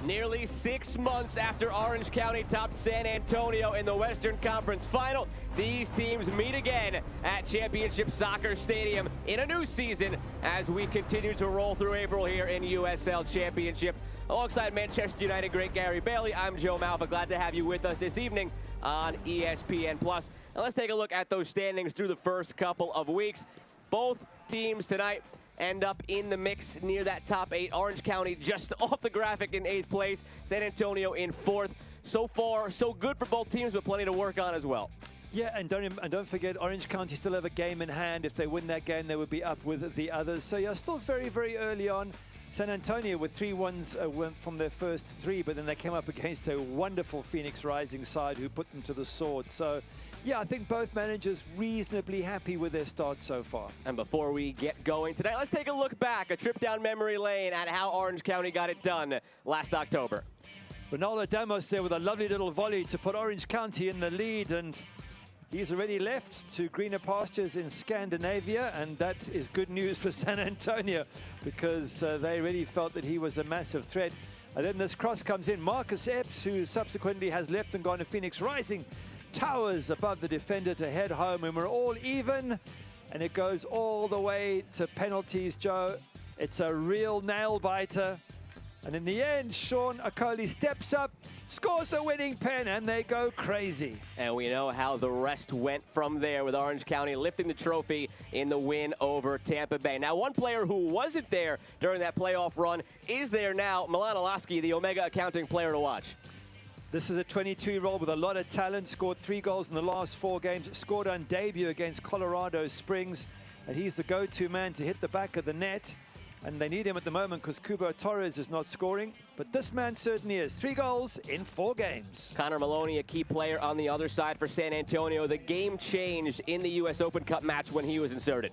Nearly 6 months after Orange County topped San Antonio in the Western Conference Final, these teams meet again at Championship Soccer Stadium in a new season as we continue to roll through April here in USL Championship. Alongside Manchester United great Gary Bailey, I'm Joe Malva. Glad to have you with us this evening on ESPN+. Now let's take a look at those standings through the first couple of weeks. Both teams tonight end up in the mix near that top 8. Orange County just off the graphic in 8th place. San Antonio in 4th. So far, so good for both teams, but plenty to work on as well. Yeah, and don't forget, Orange County still have a game in hand. If they win that game, they would be up with the others. So yeah, still very, very early on. San Antonio with 3-1s went from their first 3, but then they came up against a wonderful Phoenix Rising side who put them to the sword. So yeah, I think both managers reasonably happy with their start so far. And before we get going tonight, let's take a look back, a trip down memory lane at how Orange County got it done last October. Ronaldo Damos there with a lovely little volley to put Orange County in the lead, and he's already left to greener pastures in Scandinavia, and that is good news for San Antonio because they really felt that he was a massive threat. And then this cross comes in. Marcus Epps, who subsequently has left and gone to Phoenix Rising, towers above the defender to head home, and we're all even, and it goes all the way to penalties, Joe. It's a real nail-biter. And in the end, Sean Okoli steps up, scores the winning pen, and they go crazy. And we know how the rest went from there with Orange County lifting the trophy in the win over Tampa Bay. Now, one player who wasn't there during that playoff run is there now, Milan Olaski, the Omega Accounting player to watch. This is a 22-year-old with a lot of talent, scored 3 goals in the last 4 games, scored on debut against Colorado Springs, and he's the go-to man to hit the back of the net. And they need him at the moment because Kubo Torres is not scoring. But this man certainly is. 3 goals in 4 games. Connor Maloney, a key player on the other side for San Antonio. The game changed in the U.S. Open Cup match when he was inserted.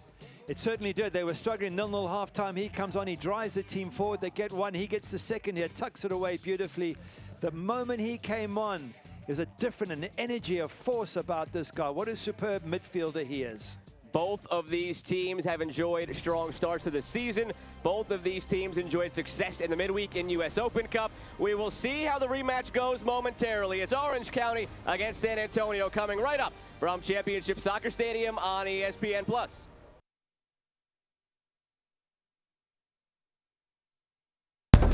It certainly did. They were struggling 0-0 halftime. He comes on, he drives the team forward. They get one. He gets the second here, tucks it away beautifully. The moment he came on, there's a different an energy, a force about this guy. What a superb midfielder he is. Both of these teams have enjoyed strong starts to the season. Both of these teams enjoyed success in the midweek in U.S. Open Cup. We will see how the rematch goes momentarily. It's Orange County against San Antonio coming right up from Championship Soccer Stadium on ESPN+.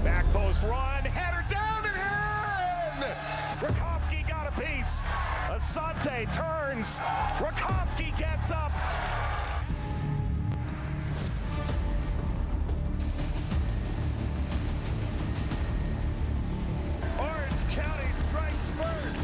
Back post run, header down and in! Rakowski got a piece. Asante turns. Rakowski gets up. Orange County strikes first.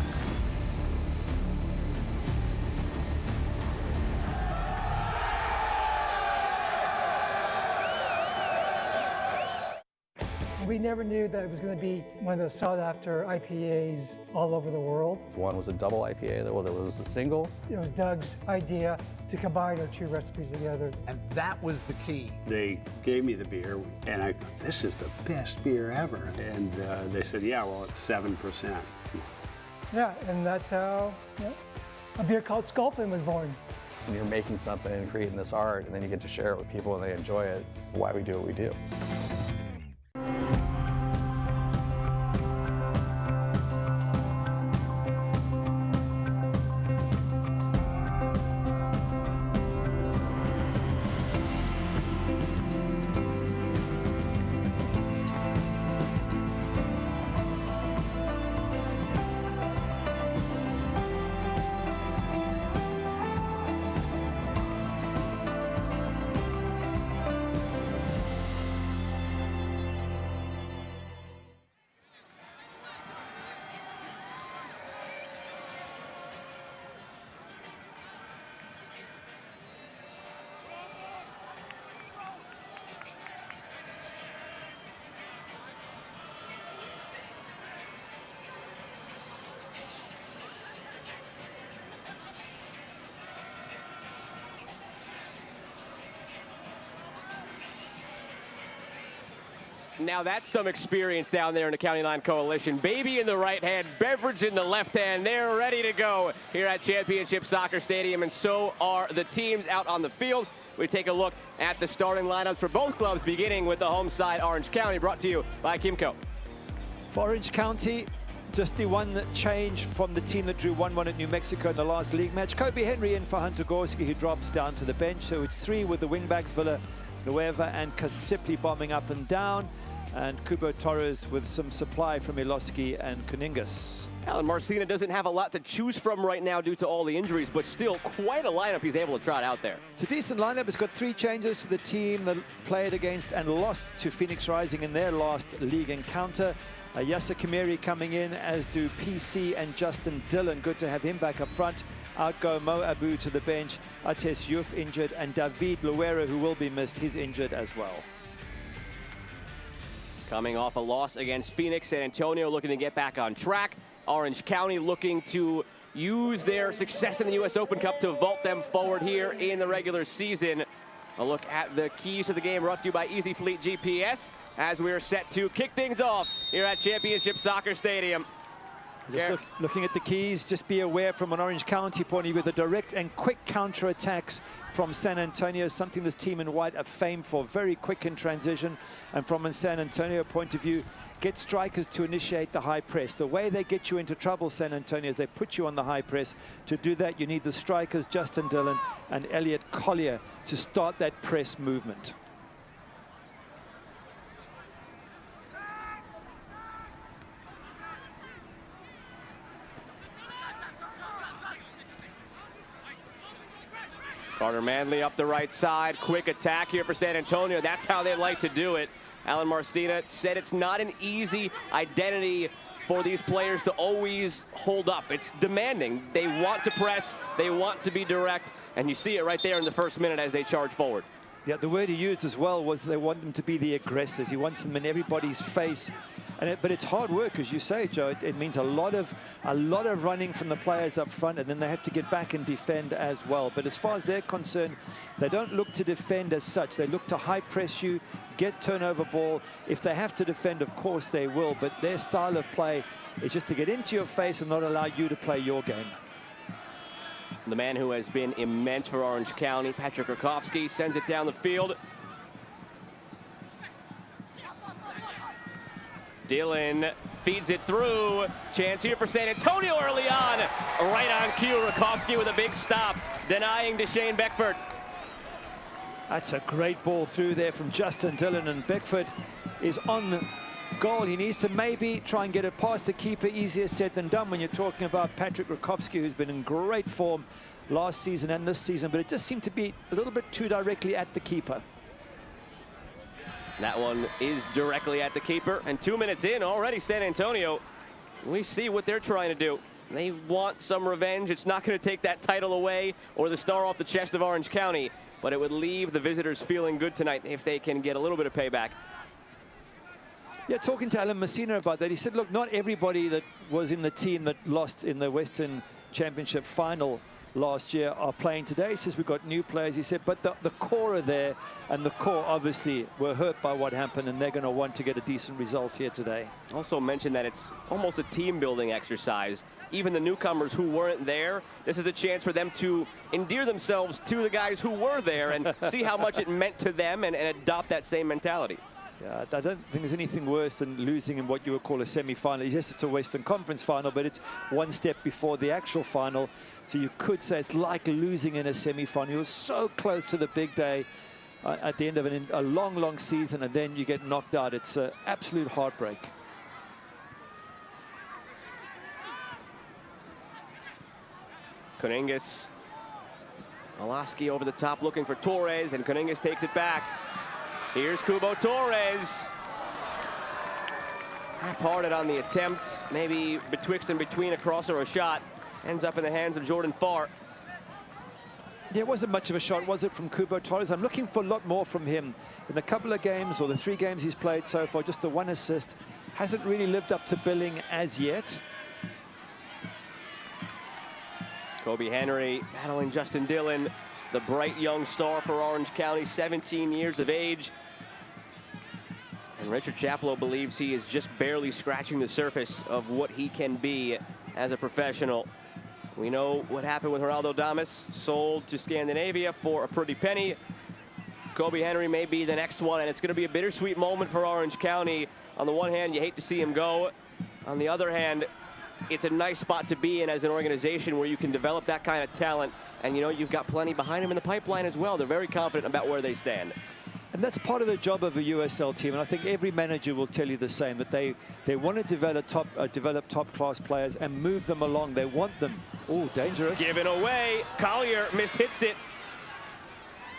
We never knew that it was going to be one of those sought-after IPAs all over the world. One was a double IPA, the other was a single. It was Doug's idea to combine our 2 recipes together. And that was the key. They gave me the beer, and I thought, this is the best beer ever. And they said, yeah, well, it's 7%. Yeah, and that's how a beer called Sculpin was born. When you're making something and creating this art, and then you get to share it with people and they enjoy it, it's why we do what we do. Now that's some experience down there in the County Line Coalition. Baby in the right hand, beverage in the left hand. They're ready to go here at Championship Soccer Stadium, and so are the teams out on the field. We take a look at the starting lineups for both clubs, beginning with the home side, Orange County, brought to you by Kimco. For Orange County, just the one change from the team that drew 1-1 at New Mexico in the last league match. Kobe Henry in for Hunter Gorski, who drops down to the bench. So it's 3 with the wingbacks, Villa, Nueva and Kasipli bombing up and down. And Kubo Torres with some supply from Iloski and Kuningas. Alan Marcina doesn't have a lot to choose from right now due to all the injuries, but still quite a lineup he's able to trot out there. It's a decent lineup. It's got 3 changes to the team that played against and lost to Phoenix Rising in their last league encounter. Yasser Kamiri coming in, as do PC and Justin Dillon. Good to have him back up front. Out go Mo Abu to the bench. Ates Youf injured, and David Luera, who will be missed, he's injured as well. Coming off a loss against Phoenix, San Antonio looking to get back on track. Orange County looking to use their success in the U.S. Open Cup to vault them forward here in the regular season. A look at the keys to the game brought to you by Easy Fleet GPS as we're set to kick things off here at Championship Soccer Stadium. Just looking at the keys, just be aware from an Orange County point of view, the direct and quick counter-attacks from San Antonio is something this team in white are famed for. Very quick in transition. And from a San Antonio point of view, get strikers to initiate the high press. The way they get you into trouble, San Antonio, is they put you on the high press. To do that, you need the strikers, Justin Dillon and Elliot Collier, to start that press movement. Carter Manley up the right side. Quick attack here for San Antonio. That's how they like to do it. Alan Marcina said it's not an easy identity for these players to always hold up. It's demanding. They want to press. They want to be direct. And you see it right there in the first minute as they charge forward. Yeah, the word he used as well was they want them to be the aggressors. He wants them in everybody's face. But it's hard work, as you say, Joe. It means a lot of running from the players up front, and then they have to get back and defend as well. But as far as they're concerned, they don't look to defend as such. They look to high press you, get turnover ball. If they have to defend, of course they will. But their style of play is just to get into your face and not allow you to play your game. The man who has been immense for Orange County, Patrick Rakowski, sends it down the field. Dillon feeds it through. Chance here for San Antonio early on. Right on cue, Rakowski with a big stop, denying Deshane Beckford. That's a great ball through there from Justin Dillon, and Beckford is on goal. He needs to maybe try and get it past the keeper. Easier said than done when you're talking about Patrick Rakowski, who's been in great form last season and this season, but it just seemed to be a little bit too directly at the keeper. That one is directly at the keeper, and 2 minutes in already, San Antonio, we see what they're trying to do. They want some revenge. It's not going to take that title away or the star off the chest of Orange County, but it would leave the visitors feeling good tonight if they can get a little bit of payback. Yeah, talking to Alan Messina about that, he said, look, not everybody that was in the team that lost in the Western Championship final last year are playing today. He says we've got new players. He said, but the core are there, and the core obviously were hurt by what happened, and they're going to want to get a decent result here today. Also mentioned that it's almost a team-building exercise. Even the newcomers who weren't there, this is a chance for them to endear themselves to the guys who were there and see how much it meant to them and adopt that same mentality. Yeah, I don't think there's anything worse than losing in what you would call a semi-final. Yes, it's a Western Conference final, but it's one step before the actual final. So you could say it's like losing in a semi-final. You're so close to the big day at the end of a long, long season, and then you get knocked out. It's an absolute heartbreak. Kuningas, Alaski over the top looking for Torres, and Kuningas takes it back. Here's Kubo Torres. Half-hearted on the attempt, maybe betwixt and between a cross or a shot. Ends up in the hands of Jordan Farr. There wasn't much of a shot, was it, from Kubo Torres? I'm looking for a lot more from him. In the couple of games, or the 3 games he's played so far, just the 1 assist. Hasn't really lived up to billing as yet. Kobe Henry battling Justin Dillon, the bright young star for Orange County, 17 years of age. And Richard Chaplow believes he is just barely scratching the surface of what he can be as a professional. We know what happened with Ronaldo Damas, sold to Scandinavia for a pretty penny. Kobe Henry may be the next one, and it's going to be a bittersweet moment for Orange County. On the one hand, you hate to see him go. On the other hand, it's a nice spot to be in as an organization where you can develop that kind of talent. And, you know, you've got plenty behind him in the pipeline as well. They're very confident about where they stand. And that's part of the job of a USL team. And I think every manager will tell you the same, that they want to develop top-class players and move them along. They want them. Oh, dangerous. Given away. Collier mishits it.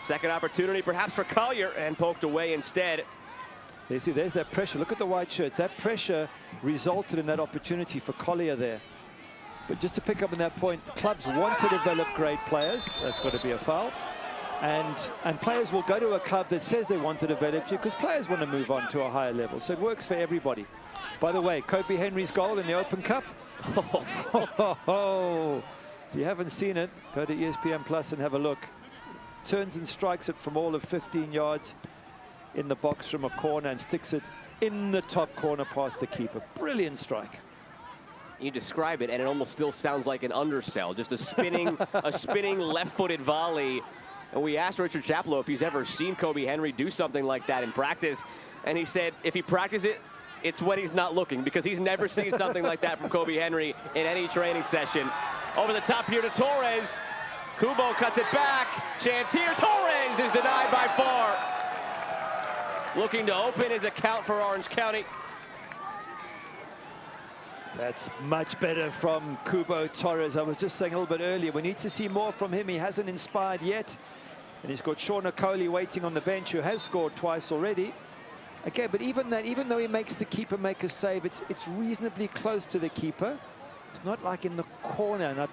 Second opportunity perhaps for Collier, and poked away instead. There's that pressure. Look at the white shirts. That pressure resulted in that opportunity for Collier there. But just to pick up on that point, clubs want to develop great players. That's got to be a foul. And players will go to a club that says they want to develop you because players want to move on to a higher level. So it works for everybody. By the way, Kobe Henry's goal in the Open Cup. If you haven't seen it, go to ESPN Plus and have a look. Turns and strikes it from all of 15 yards in the box from a corner and sticks it in the top corner past the keeper. Brilliant strike. You describe it, and it almost still sounds like an undersell. Just a spinning left-footed volley. And we asked Richard Chaplow if he's ever seen Kobe Henry do something like that in practice. And he said if he practices it, it's when he's not looking, because he's never seen something like that from Kobe Henry in any training session. Over the top here to Torres. Kubo cuts it back. Chance here. Torres is denied by far. Looking to open his account for Orange County. That's much better from Kubo Torres. I was just saying a little bit earlier, we need to see more from him. He hasn't inspired yet. And he's got Sean Okoli waiting on the bench, who has scored twice already. Okay, but even though he makes the keeper make a save, it's reasonably close to the keeper. It's not like in the corner. And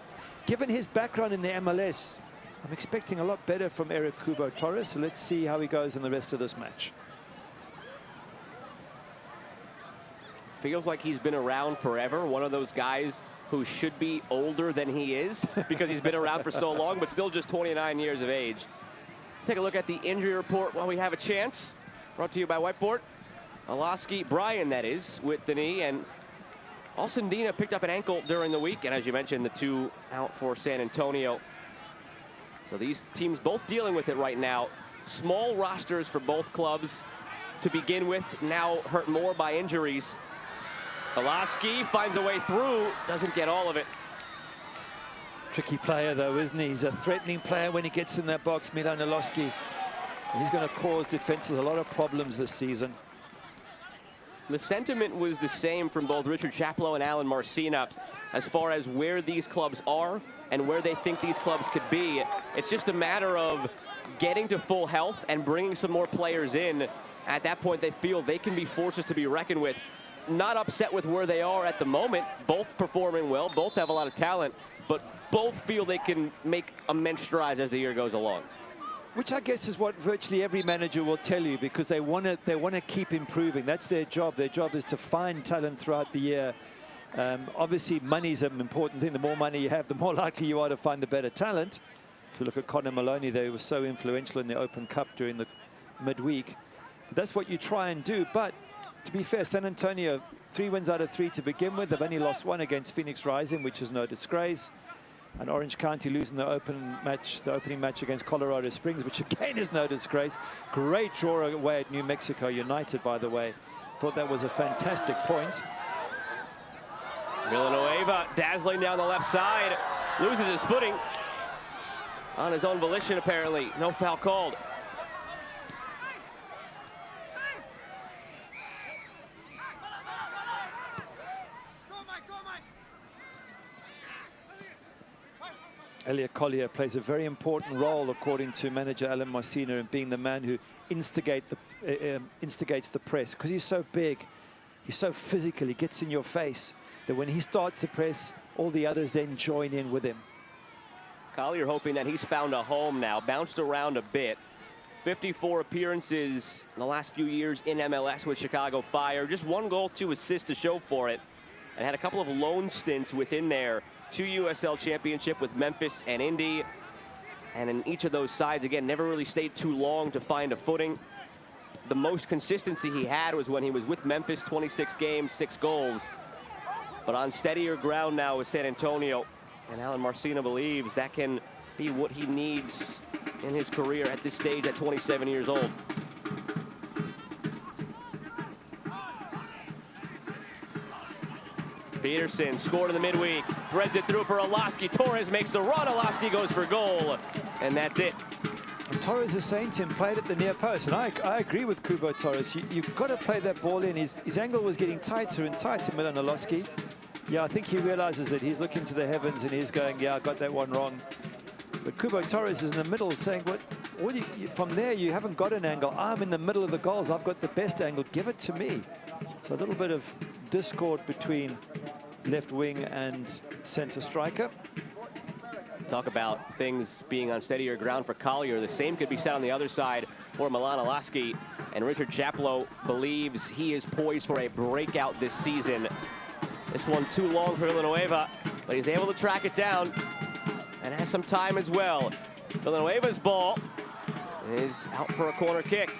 given his background in the MLS, I'm expecting a lot better from Eric Kubo Torres. So let's see how he goes in the rest of this match. Feels like he's been around forever. One of those guys who should be older than he is because he's been around for so long, but still just 29 years of age. Take a look at the injury report while we have a chance. Brought to you by Whiteboard. Alaski, Brian that is, with the knee, and Alcindina picked up an ankle during the week, and as you mentioned, the two out for San Antonio. So these teams both dealing with it right now. Small rosters for both clubs to begin with, now hurt more by injuries. Alaski finds a way through, doesn't get all of it. Tricky player though, isn't he? He's a threatening player when he gets in that box, Milan Alaski. He's going to cause defenses a lot of problems this season. The sentiment was the same from both Richard Chaplow and Alan Marcina as far as where these clubs are and where they think these clubs could be. It's just a matter of getting to full health and bringing some more players in. At that point, they feel they can be forces to be reckoned with. Not upset with where they are at the moment. Both performing well, both have a lot of talent, but both feel they can make immense strides as the year goes along. Which I guess is what virtually every manager will tell you, because they want to keep improving. That's their job. Their job is to find talent throughout the year. Obviously, money's an important thing. The more money you have, the more likely you are to find the better talent. If you look at Connor Maloney, they were so influential in the Open Cup during the midweek. But that's what you try and do. But to be fair, San Antonio, 3 wins out of 3 to begin with. They've only lost 1 against Phoenix Rising, which is no disgrace. And Orange County losing the opening match against Colorado Springs, which again is no disgrace. Great draw away at New Mexico United, by the way. Thought that was a fantastic point. Villanueva dazzling down the left side. Loses his footing. On his own volition, apparently. No foul called. Elliot Collier plays a very important role, according to manager Alan Marcina, in being the man who instigates the press, because he's so big, he's so physical, he gets in your face, that when he starts the press, all the others then join in with him. Collier hoping that he's found a home now, bounced around a bit. 54 appearances in the last few years in MLS with Chicago Fire. Just 1 goal, 2 assists to show for it. And had a couple of loan stints within there. 2 USL championship with Memphis and Indy. And in each of those sides, again, never really stayed too long to find a footing. The most consistency he had was when he was with Memphis, 26 games, 6 goals. But on steadier ground now with San Antonio. And Alan Marcina believes that can be what he needs in his career at this stage at 27 years old. Peterson scored in the midweek, threads it through for Olaski. Torres makes the run, Olaski goes for goal, and that's it. And Torres is saying to him, play it at the near post, and I agree with Kubo Torres. You've got to play that ball in. His angle was getting tighter and tighter, Milan Olaski. Yeah, I think he realizes it. He's looking to the heavens and he's going, yeah, I got that one wrong. But Kubo Torres is in the middle saying, from there, you haven't got an angle. I'm in the middle of the goals. I've got the best angle. Give it to me. So a little bit of discord between left wing and center striker. Talk about things being on steadier ground for Collier. The same could be said on the other side for Milan Olaski. And Richard Chaplow believes he is poised for a breakout this season. This one too long for Villanueva, but he's able to track it down and has some time as well. Villanueva's ball is out for a corner kick.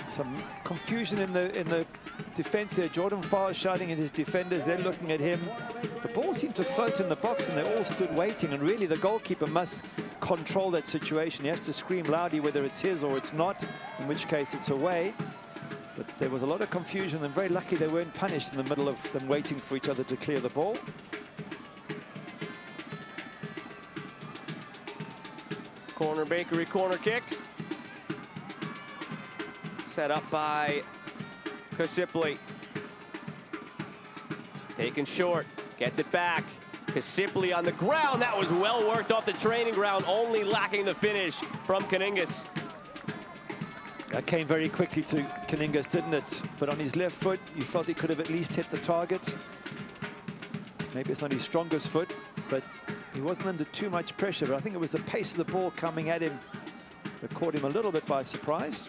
Some confusion in the defense there. Jordan Farr shouting at his defenders. They're looking at him. The ball seemed to float in the box and they all stood waiting, and really the goalkeeper must control that situation. He has to scream loudly whether it's his or it's not, in which case it's away. But there was a lot of confusion, and very lucky they weren't punished in the middle of them waiting for each other to clear the ball. Corner Bakery corner kick. Set up by Kasipli. Taken short, gets it back. Kasipli on the ground. That was well worked off the training ground, only lacking the finish from Kaningas. That came very quickly to Kaningas, didn't it? But on his left foot, you felt he could have at least hit the target. Maybe it's not his strongest foot, but he wasn't under too much pressure. But I think it was the pace of the ball coming at him that caught him a little bit by surprise.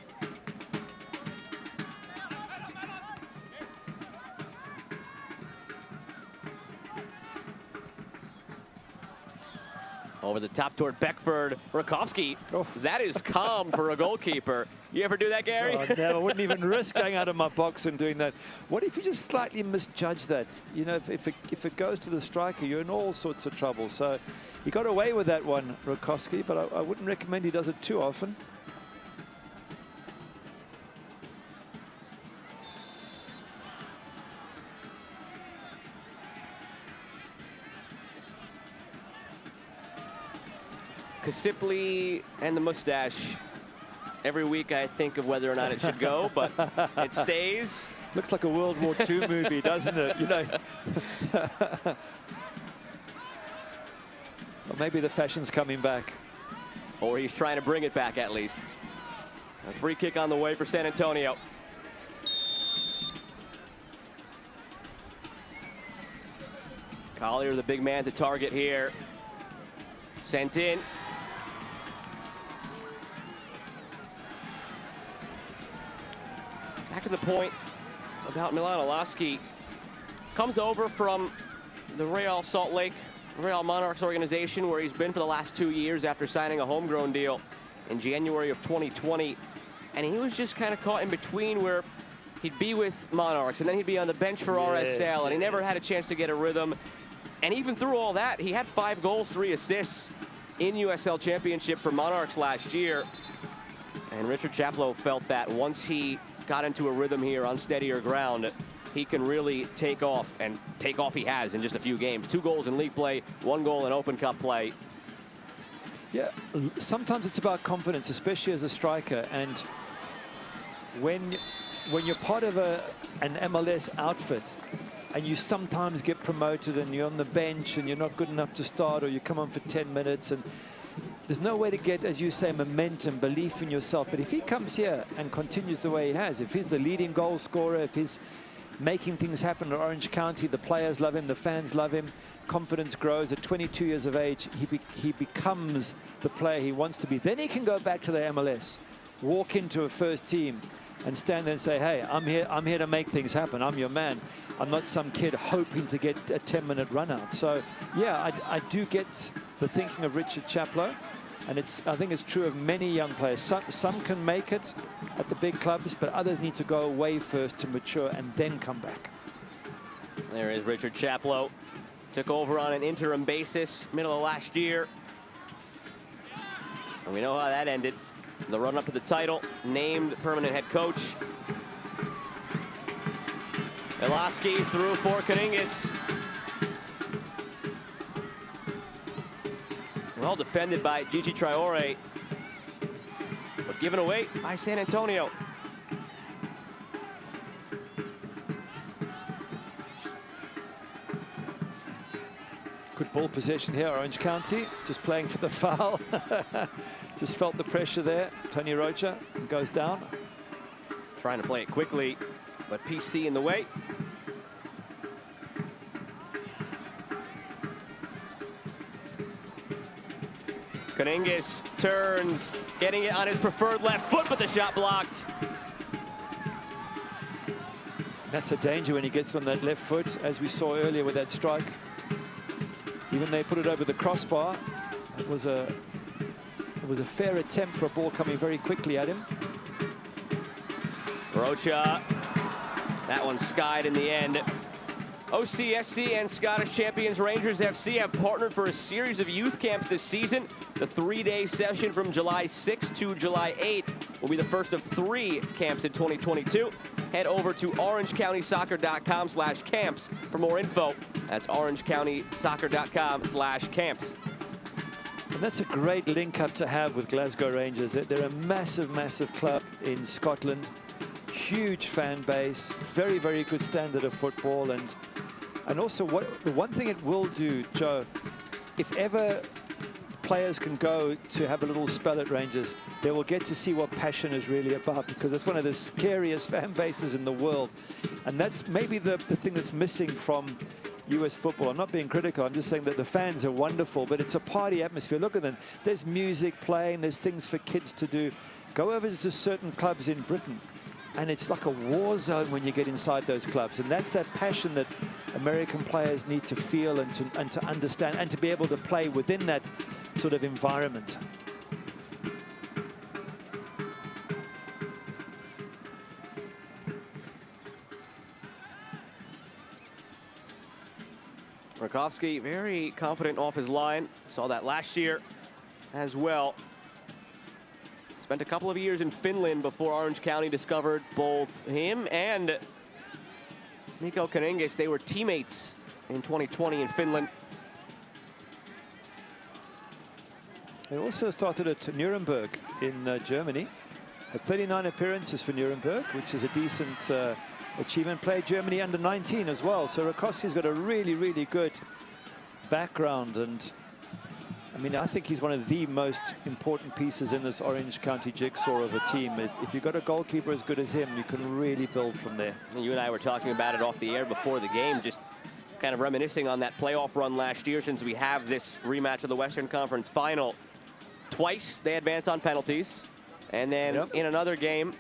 Over the top toward Beckford. Rakowski, Oh. that is calm for a goalkeeper. You ever do that, Gary? Oh, no, I wouldn't even risk going out of my box and doing that. What if you just slightly misjudge that? You know, if it goes to the striker, you're in all sorts of trouble. So he got away with that one, Rakowski, but I wouldn't recommend he does it too often. Kasipli and the mustache. Every week I think of whether or not it should go, but it stays. Looks like a World War II movie, doesn't it? You know. Well, maybe the fashion's coming back. Or he's trying to bring it back at least. A free kick on the way for San Antonio. Collier, the big man to target here. Sent in. Back to the point about Milan Olaski. Comes over from the Real Salt Lake, Real Monarchs organization, where he's been for the last 2 years after signing a homegrown deal in January of 2020. And he was just kind of caught in between where he'd be with Monarchs and then he'd be on the bench for RSL, and he never had a chance to get a rhythm. And even through all that, he had 5 goals, 3 assists in USL Championship for Monarchs last year. And Richard Chaplow felt that once he got into a rhythm here on steadier ground, he can really take off, and take off he has in just a few games. 2 goals in league play, 1 goal in Open Cup play. Yeah, sometimes it's about confidence, especially as a striker. And when you're part of an MLS outfit, and you sometimes get promoted and you're on the bench and you're not good enough to start, or you come on for 10 minutes and there's no way to get, as you say, momentum, belief in yourself. But if he comes here and continues the way he has, if he's the leading goal scorer, if he's making things happen at Orange County, the players love him, the fans love him, confidence grows. At 22 years of age, he becomes the player he wants to be. Then he can go back to the MLS, walk into a first team and stand there and say, hey, I'm here to make things happen. I'm your man. I'm not some kid hoping to get a 10-minute run out. So yeah, I do get the thinking of Richard Chaplow, and I think it's true of many young players. Some can make it at the big clubs, but others need to go away first to mature and then come back. There is Richard Chaplow. Took over on an interim basis middle of last year. And we know how that ended. The run up to the title, named permanent head coach. Eloski through for Kaningis. Well defended by Gigi Traore, but given away by San Antonio. Good ball possession here, Orange County, just playing for the foul. Just felt the pressure there. Tony Rocha goes down. Trying to play it quickly, but PC in the way. Kaningis turns, getting it on his preferred left foot, but the shot blocked. That's a danger when he gets on that left foot, as we saw earlier with that strike. Even they put it over the crossbar. It was a fair attempt for a ball coming very quickly at him. Rocha, that one skied in the end. OCSC and Scottish champions Rangers FC have partnered for a series of youth camps this season. The 3-day session from July 6th to July 8th will be the first of 3 camps in 2022. Head over to orangecountysoccer.com/camps for more info. That's orangecountysoccer.com/camps. And that's a great link up to have with Glasgow Rangers. They're a massive, massive club in Scotland. Huge fan base, very, very good standard of football. And also the one thing it will do, Joe, if ever players can go to have a little spell at Rangers, they will get to see what passion is really about, because it's one of the scariest fan bases in the world. And that's maybe the thing that's missing from US football. I'm not being critical, I'm just saying that the fans are wonderful, but it's a party atmosphere. Look at them. There's music playing, there's things for kids to do. Go over to certain clubs in Britain, and it's like a war zone when you get inside those clubs. And that's that passion that American players need to feel and to understand, and to be able to play within that sort of environment. Rakowski very confident off his line. Saw that last year as well. Spent a couple of years in Finland before Orange County discovered both him and Mikko Kaningis. They were teammates in 2020 in Finland. They also started at Nuremberg in Germany. Had 39 appearances for Nuremberg, which is a decent achievement. Played Germany under 19 as well. So Rakowski's got a really, really good background. And I mean, I think he's one of the most important pieces in this Orange County jigsaw of a team. If you've got a goalkeeper as good as him, you can really build from there. You and I were talking about it off the air before the game, just kind of reminiscing on that playoff run last year, since we have this rematch of the Western Conference Final. Twice they advance on penalties, and then in another game,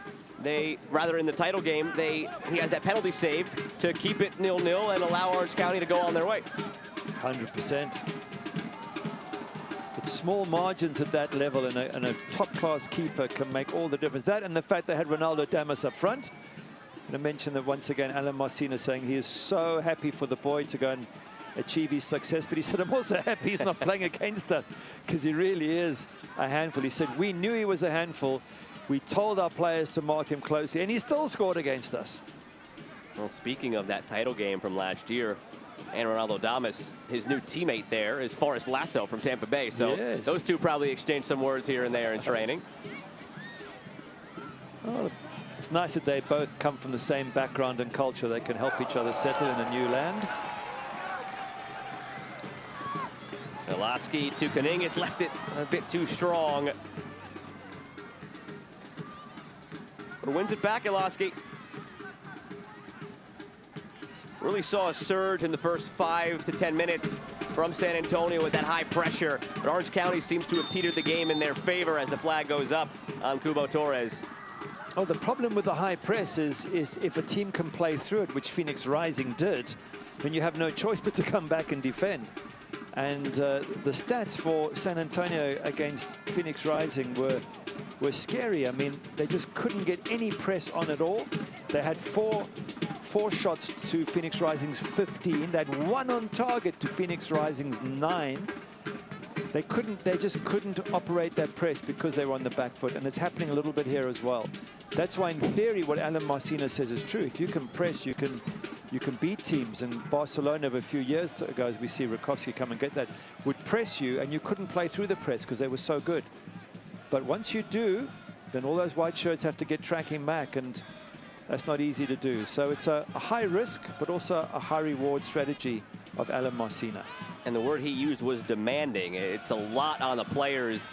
in the title game, he has that penalty save to keep it 0-0 and allow Orange County to go on their way. 100%. It's small margins at that level, and a top-class keeper can make all the difference. That and the fact they had Ronaldo Damas up front. I'm going to mention that once again, Alan Marcina saying he is so happy for the boy to go and achieve his success, but he said, I'm also happy he's not playing against us, because he really is a handful. He said, we knew he was a handful. We told our players to mark him closely, and he still scored against us. Well, speaking of that title game from last year, and Ronaldo Damas, his new teammate there is Forrest Lasso from Tampa Bay. So those two probably exchanged some words here and there in training. Oh, it's nice that they both come from the same background and culture. They can help each other settle in a new land. Eloski to Kaningis, left it a bit too strong. But wins it back, Eloski. Really saw a surge in the first 5 to 10 minutes from San Antonio with that high pressure. But Orange County seems to have teetered the game in their favor as the flag goes up on Kubo Torres. Oh, the problem with the high press is if a team can play through it, which Phoenix Rising did, then you have no choice but to come back and defend. And the stats for San Antonio against Phoenix Rising were scary. I mean, they just couldn't get any press on at all. They had four shots to Phoenix Rising's 15. They had 1 on target to Phoenix Rising's 9. They just couldn't operate that press because they were on the back foot, and it's happening a little bit here as well. That's why, in theory, what Alan Marcina says is true. If you can press, you can beat teams. And Barcelona, of a few years ago, as we see Rakowski come and get that, would press you, and you couldn't play through the press because they were so good. But once you do, then all those white shirts have to get tracking back, and that's not easy to do. So it's a high risk, but also a high reward strategy of Alan Marcina. And the word he used was demanding. It's a lot on the players,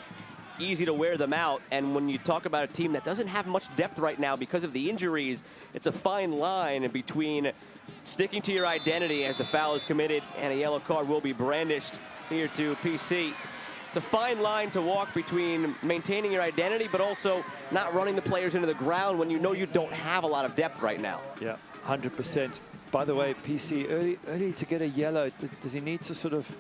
easy to wear them out. And when you talk about a team that doesn't have much depth right now because of the injuries, it's a fine line between sticking to your identity as the foul is committed and a yellow card will be brandished here to PC. It's a fine line to walk between maintaining your identity, but also not running the players into the ground when you know you don't have a lot of depth right now. Yeah, 100%. By the way, PC, early to get a yellow. Does he need to sort of...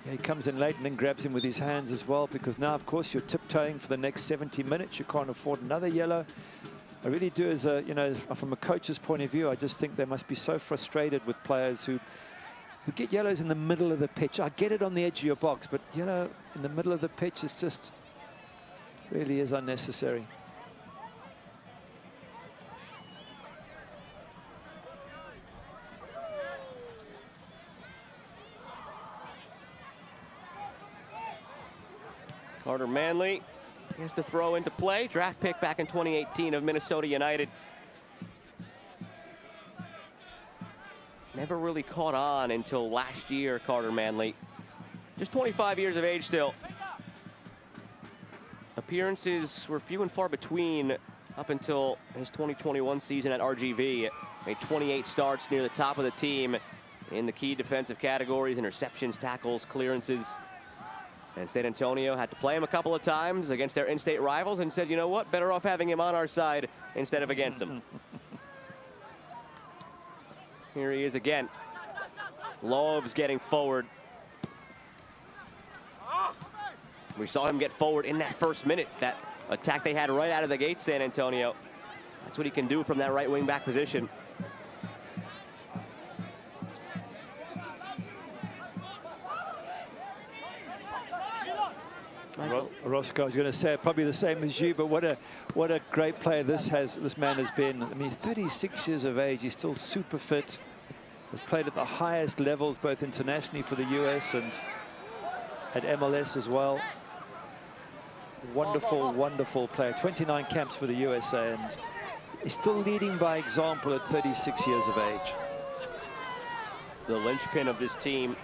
Yeah, he comes in late and then grabs him with his hands as well, because now, of course, you're tiptoeing for the next 70 minutes. You can't afford another yellow. I really do, as a, you know, from a coach's point of view, I just think they must be so frustrated with players who get yellows in the middle of the pitch. I get it on the edge of your box, but yellow in the middle of the pitch is just really is unnecessary. Carter Manley has to throw into play. Draft pick back in 2018 of Minnesota United. Never really caught on until last year, Carter Manley. Just 25 years of age still. Appearances were few and far between up until his 2021 season at RGV. Made 28 starts near the top of the team in the key defensive categories: interceptions, tackles, clearances. And San Antonio had to play him a couple of times against their in-state rivals and said, you know what, better off having him on our side instead of against him. Here he is again. Loves getting forward. We saw him get forward in that first minute. That attack they had right out of the gate, San Antonio. That's what he can do from that right wing back position. Roscoe, I was going to say probably the same as you, but what a great player this man has been. I mean, 36 years of age, he's still super fit. Has played at the highest levels, both internationally for the US and at MLS as well. Wonderful, wonderful player. 29 camps for the USA, and is still leading by example at 36 years of age. The linchpin of this team.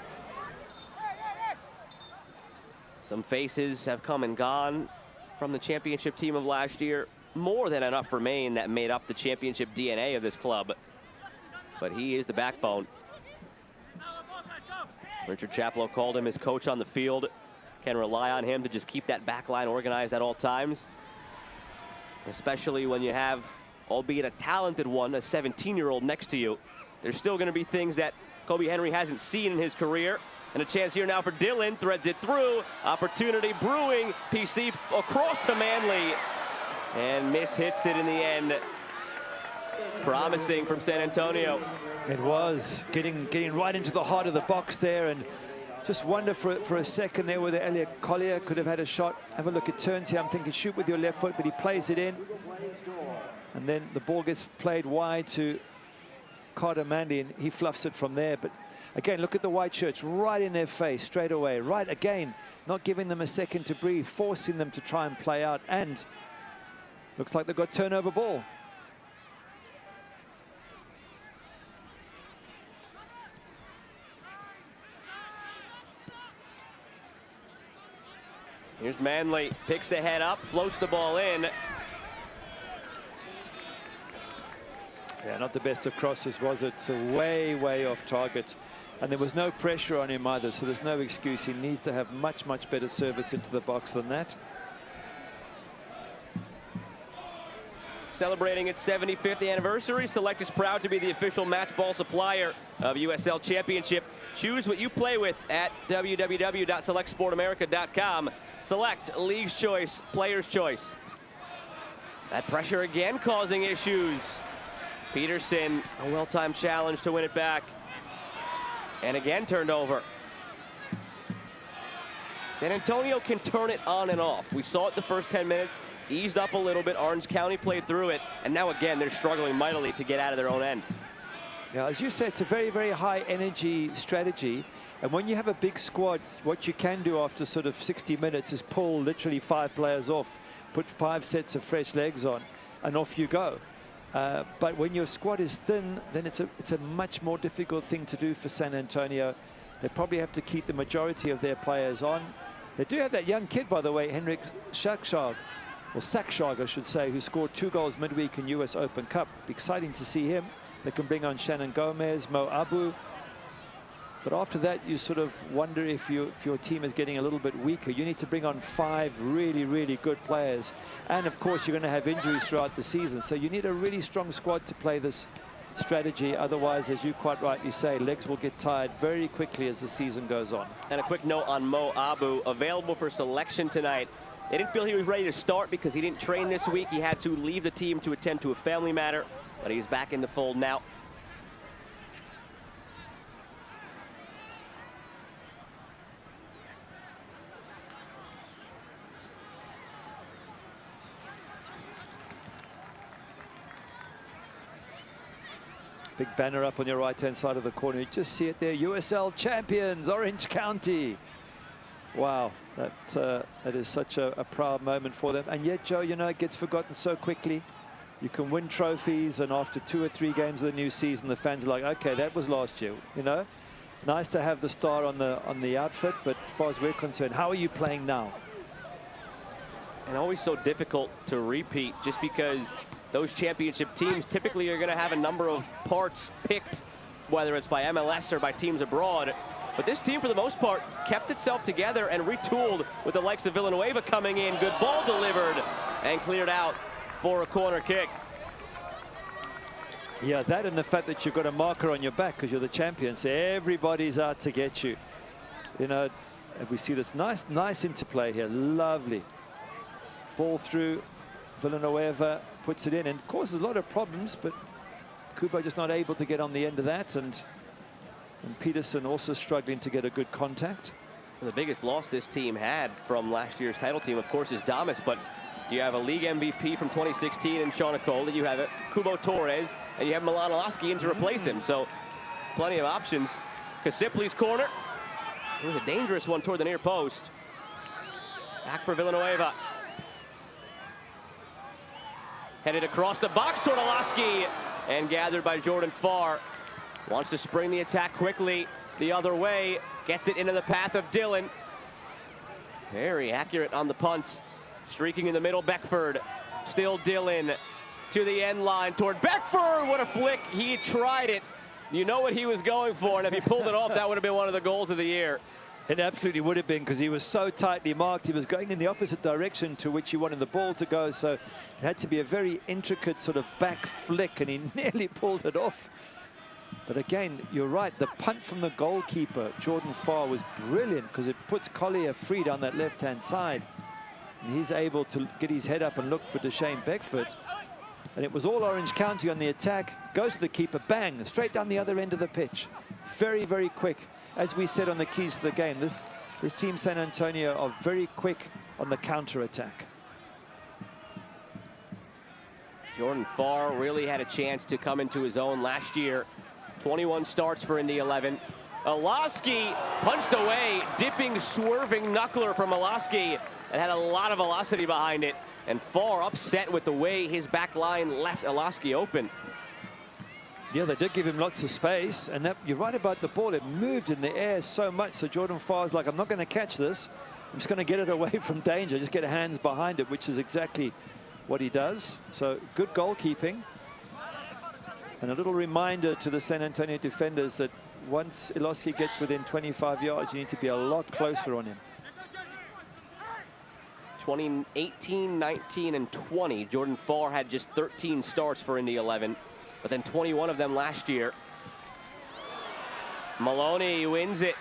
Some faces have come and gone from the championship team of last year. More than enough remain that made up the championship DNA of this club. But he is the backbone. Richard Chaplow called him his coach on the field. Can rely on him to just keep that back line organized at all times. Especially when you have, albeit a talented one, a 17-year-old next to you. There's still going to be things that Kobe Henry hasn't seen in his career. And a chance here now for Dillon, threads it through. Opportunity brewing, PC across to Manley. And mishits it in the end. Promising from San Antonio. It was getting right into the heart of the box there, and just wonder for a second there whether Elliot Collier could have had a shot. Have a look at turns here. I'm thinking shoot with your left foot, but he plays it in. And then the ball gets played wide to Carter Manley, and he fluffs it from there. But again, look at the white shirts right in their face straight away. Right again, not giving them a second to breathe, forcing them to try and play out. And looks like they've got turnover ball. Here's Manley, picks the head up, floats the ball in. Yeah, not the best of crosses, was it? So way, way off target. And there was no pressure on him either, so there's no excuse. He needs to have much, much better service into the box than that. Celebrating its 75th anniversary, Select is proud to be the official match ball supplier of USL Championship. Choose what you play with at www.selectsportamerica.com. Select, League's Choice, Player's Choice. That pressure again causing issues. Peterson, a well-timed challenge to win it back. And again turned over. San Antonio can turn it on and off. We saw it the first 10 minutes, eased up a little bit. Orange County played through it, and now again they're struggling mightily to get out of their own end. Yeah, as you said, it's a very, very high energy strategy. And when you have a big squad, what you can do after sort of 60 minutes is pull literally 5 players off, put 5 sets of fresh legs on, and off you go. But when your squad is thin, then it's a much more difficult thing to do for San Antonio. They probably have to keep the majority of their players on. They do have that young kid, by the way, Henrik Sakshag, or Sakshag, I should say, who scored 2 goals midweek in US Open Cup. Exciting to see him. They can bring on Shannon Gomez, Mo Abu. But after that, you sort of wonder if your team is getting a little bit weaker. You need to bring on 5 really, really good players. And of course, you're going to have injuries throughout the season. So you need a really strong squad to play this strategy. Otherwise, as you quite rightly say, legs will get tired very quickly as the season goes on. And a quick note on Mo Abu, available for selection tonight. They didn't feel he was ready to start because he didn't train this week. He had to leave the team to attend to a family matter, but he's back in the fold now. Big banner up on your right-hand side of the corner. You just see it there. USL champions, Orange County. Wow, that is such a proud moment for them. And yet, Joe, you know, it gets forgotten so quickly. You can win trophies, and after 2 or 3 games of the new season, the fans are like, okay, that was last year, you know. Nice to have the star on the outfit, but as far as we're concerned, how are you playing now? And always so difficult to repeat, just because those championship teams typically are going to have a number of parts picked, whether it's by MLS or by teams abroad. But this team, for the most part, kept itself together and retooled with the likes of Villanueva coming in. Good ball delivered and cleared out for a corner kick. Yeah, that and the fact that you've got a marker on your back because you're the champion, so everybody's out to get you. You know, we see this nice interplay here. Lovely. Ball through. Villanueva puts it in and causes a lot of problems, but Kubo just not able to get on the end of that, and Peterson also struggling to get a good contact. The biggest loss this team had from last year's title team, of course, is Damas, but you have a league MVP from 2016 in Sean Nicole, you have Kubo Torres, and you have Milan Olaski in to replace him, so plenty of options. Kasipli's corner. It was a dangerous one toward the near post. Back for Villanueva. Headed across the box toward Olaski and gathered by Jordan Farr. Wants to spring the attack quickly the other way. Gets it into the path of Dillon. Very accurate on the punt. Streaking in the middle, Beckford. Still Dillon to the end line toward Beckford. What a flick. He tried it. You know what he was going for, and if he pulled it off, that would have been one of the goals of the year. It absolutely would have been, because he was so tightly marked. He was going in the opposite direction to which he wanted the ball to go, so it had to be a very intricate sort of back flick, and he nearly pulled it off. But again, you're right, the punt from the goalkeeper, Jordan Farr, was brilliant, because it puts Collier free down that left-hand side. And he's able to get his head up and look for Deshane Beckford. And it was all Orange County on the attack. Goes to the keeper, bang, straight down the other end of the pitch. Very, very quick. As we said on the keys to the game, this team San Antonio are very quick on the counter-attack. Jordan Farr really had a chance to come into his own last year. 21 starts for Indy 11. Olaski punched away, dipping, swerving knuckler from Olaski, and had a lot of velocity behind it. And Farr upset with the way his back line left Olaski open. Yeah, they did give him lots of space, and that, you're right about the ball. It moved in the air so much, so Jordan Farr's like, I'm not going to catch this. I'm just going to get it away from danger, just get hands behind it, which is exactly what he does. So good goalkeeping. And a little reminder to the San Antonio defenders that once Iloski gets within 25 yards, you need to be a lot closer on him. 2018, 19, and 20, Jordan Farr had just 13 starts for Indy 11. But then 21 of them last year. Maloney wins it.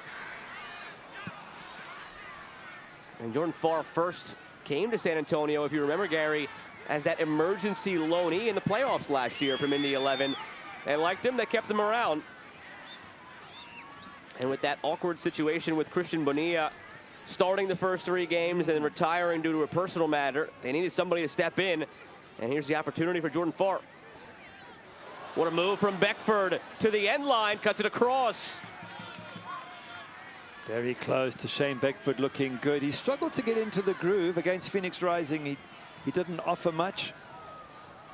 And Jordan Farr first came to San Antonio, if you remember, Gary, as that emergency loanee in the playoffs last year from Indy 11. They liked him, they kept him around. And with that awkward situation with Christian Bonilla starting the first 3 games and then retiring due to a personal matter. They needed somebody to step in, and here's the opportunity for Jordan Farr. What a move from Beckford to the end line, cuts it across. Very close to Shane Beckford, looking good. He struggled to get into the groove against Phoenix Rising. He didn't offer much.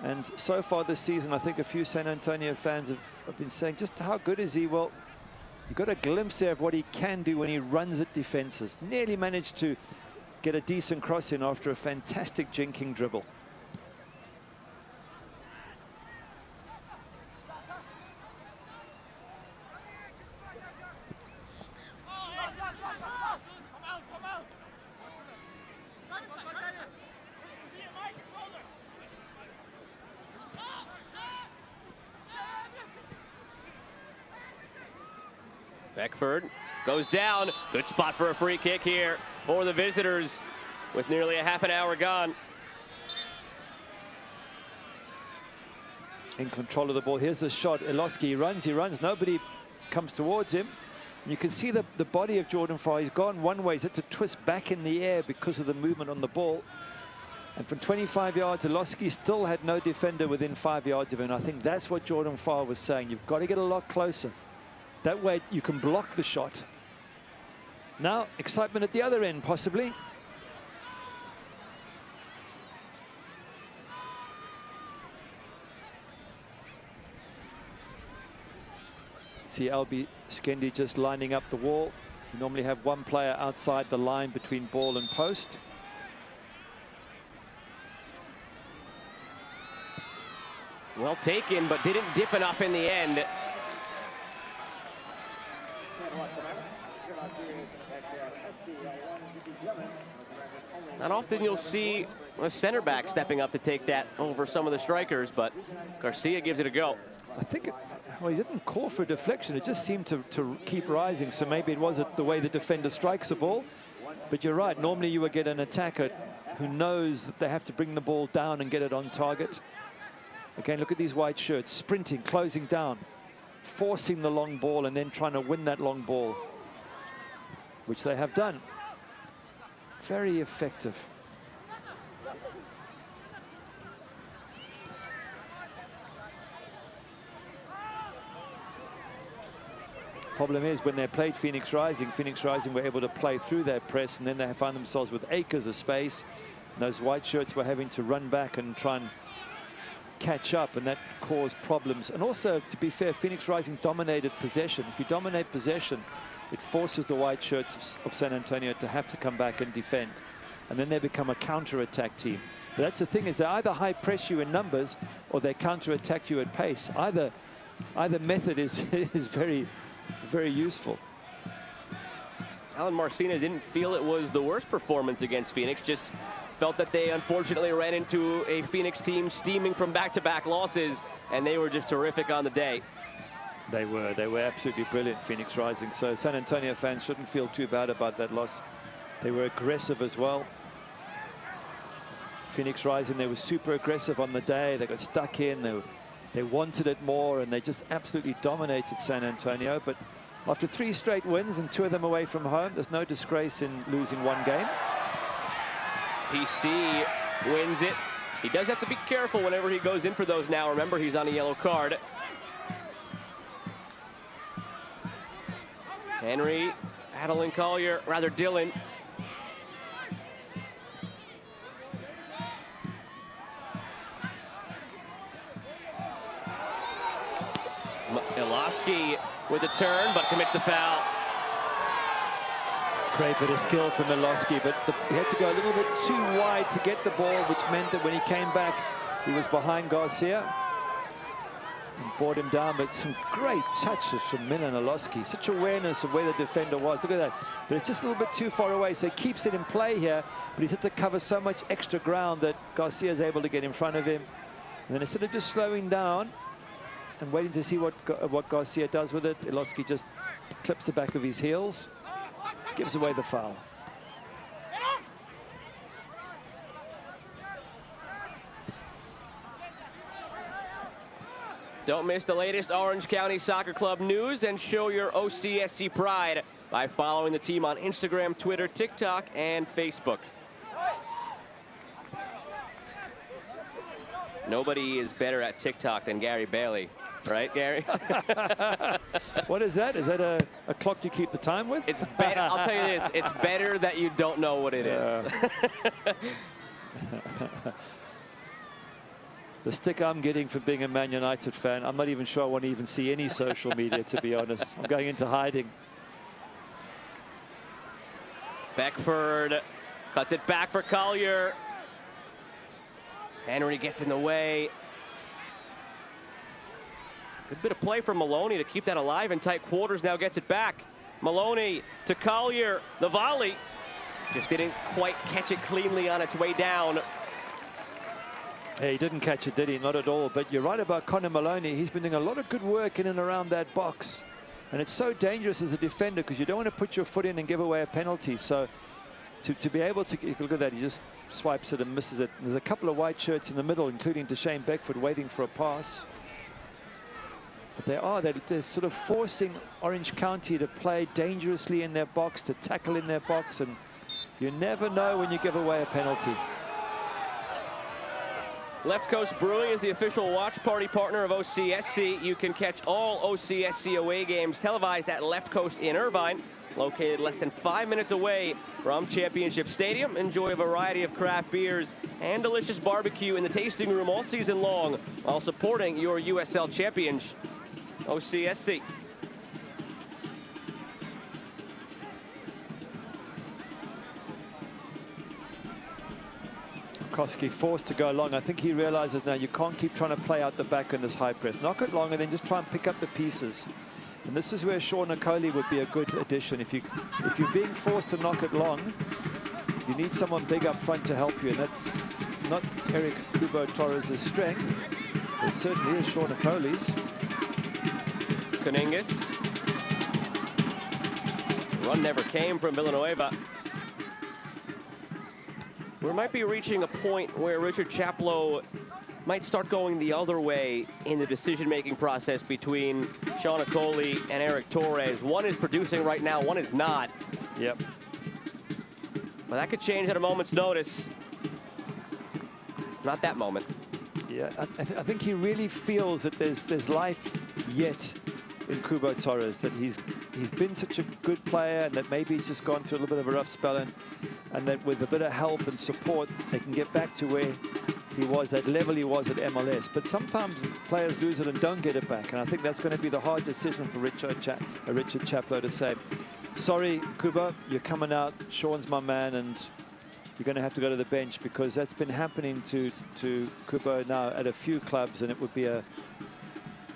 And so far this season, I think a few San Antonio fans have been saying, just how good is he? Well, you got a glimpse there of what he can do when he runs at defenses. Nearly managed to get a decent cross in after a fantastic jinking dribble. Beckford goes down. Good spot for a free kick here for the visitors with nearly a half an hour gone. In control of the ball. Here's the shot. Iloski, he runs. Nobody comes towards him. And you can see the body of Jordan Farr. He's gone one way. He's had to twist back in the air because of the movement on the ball. And from 25 yards, Iloski still had no defender within 5 yards of him. And I think that's what Jordan Farr was saying. You've got to get a lot closer. That way you can block the shot. Now, excitement at the other end, possibly. See Albie Skendi just lining up the wall. You normally have one player outside the line between ball and post. Well taken, but didn't dip enough in the end. Not often you'll see a center back stepping up to take that over some of the strikers, but Garcia gives it a go. I think, well, he didn't call for a deflection. It just seemed to keep rising. So maybe it was the way the defender strikes the ball. But you're right. Normally you would get an attacker who knows that they have to bring the ball down and get it on target. Again, look at these white shirts, sprinting, closing down, forcing the long ball and then trying to win that long ball, which they have done. Very effective. Problem is, when they played Phoenix Rising were able to play through their press, and then they found themselves with acres of space. And those white shirts were having to run back and try and catch up, and that caused problems. And also, to be fair, Phoenix Rising dominated possession. If you dominate possession, it forces the white shirts of San Antonio to have to come back and defend. And then they become a counter-attack team. But that's the thing, is they either high-press you in numbers or they counter-attack you at pace. Either method is very, very useful. Alan Marcina didn't feel it was the worst performance against Phoenix, just felt that they unfortunately ran into a Phoenix team steaming from back-to-back losses, and they were just terrific on the day. They were absolutely brilliant, Phoenix Rising. So San Antonio fans shouldn't feel too bad about that loss. They were aggressive as well. Phoenix Rising, they were super aggressive on the day. They got stuck in. They wanted it more, and they just absolutely dominated San Antonio. But after 3 straight wins and 2 of them away from home, there's no disgrace in losing 1 game. PC wins it. He does have to be careful whenever he goes in for those now. Remember, he's on a yellow card. Henry battling Collier, rather Dillon. Iloski with a turn, but commits the foul. Great bit of skill from Iloski, but he had to go a little bit too wide to get the ball, which meant that when he came back, he was behind Garcia and brought him down. But some great touches from Milan Iloski. Such awareness of where the defender was. Look at that. But it's just a little bit too far away, so he keeps it in play here, but he's had to cover so much extra ground that Garcia is able to get in front of him. And then instead of just slowing down and waiting to see what Garcia does with it, Iloski just clips the back of his heels, gives away the foul. Don't miss the latest Orange County Soccer Club news and show your OCSC pride by following the team on Instagram, Twitter, TikTok, and Facebook. Nobody is better at TikTok than Gary Bailey. Right, Gary? What is that? Is that a clock you keep the time with? It's better. I'll tell you this. It's better that you don't know what it is. The stick I'm getting for being a Man United fan, I'm not even sure I want to even see any social media, to be honest. I'm going into hiding. Beckford cuts it back for Collier. Henry gets in the way. Good bit of play from Maloney to keep that alive in tight quarters. Now gets it back. Maloney to Collier. The volley just didn't quite catch it cleanly on its way down. Hey, he didn't catch it, did he? Not at all. But you're right about Connor Maloney. He's been doing a lot of good work in and around that box. And it's so dangerous as a defender because you don't want to put your foot in and give away a penalty. So to be able to look at that, he just swipes it and misses it. There's a couple of white shirts in the middle, including Deshane Beckford, waiting for a pass. But they're sort of forcing Orange County to play dangerously in their box, to tackle in their box, and you never know when you give away a penalty. Left Coast Brewing is the official watch party partner of OCSC. You can catch all OCSC away games televised at Left Coast in Irvine, located less than 5 minutes away from Championship Stadium. Enjoy a variety of craft beers and delicious barbecue in the tasting room all season long while supporting your USL champions, OCSC. Kroski forced to go long. I think he realizes now you can't keep trying to play out the back in this high press. Knock it long and then just try and pick up the pieces. And this is where Sean Okoli would be a good addition. If you're being forced to knock it long, you need someone big up front to help you, and that's not Eric Kubo Torres' strength. It certainly is Sean Okoli's. Kuningas. Run never came from Villanueva. We might be reaching a point where Richard Chaplow might start going the other way in the decision-making process between Sean Okoli and Eric Torres. One is producing right now, one is not. Yep. But that could change at a moment's notice. Not that moment. Yeah, I think he really feels that there's life yet in Kubo Torres, that he's been such a good player, and that maybe he's just gone through a little bit of a rough spell, and that with a bit of help and support, they can get back to where he was, that level he was at MLS. But sometimes players lose it and don't get it back, and I think that's going to be the hard decision for Richard Chaplow to say, sorry, Kubo, you're coming out. Sean's my man, and you're going to have to go to the bench, because that's been happening to Kubo now at a few clubs, and it would be a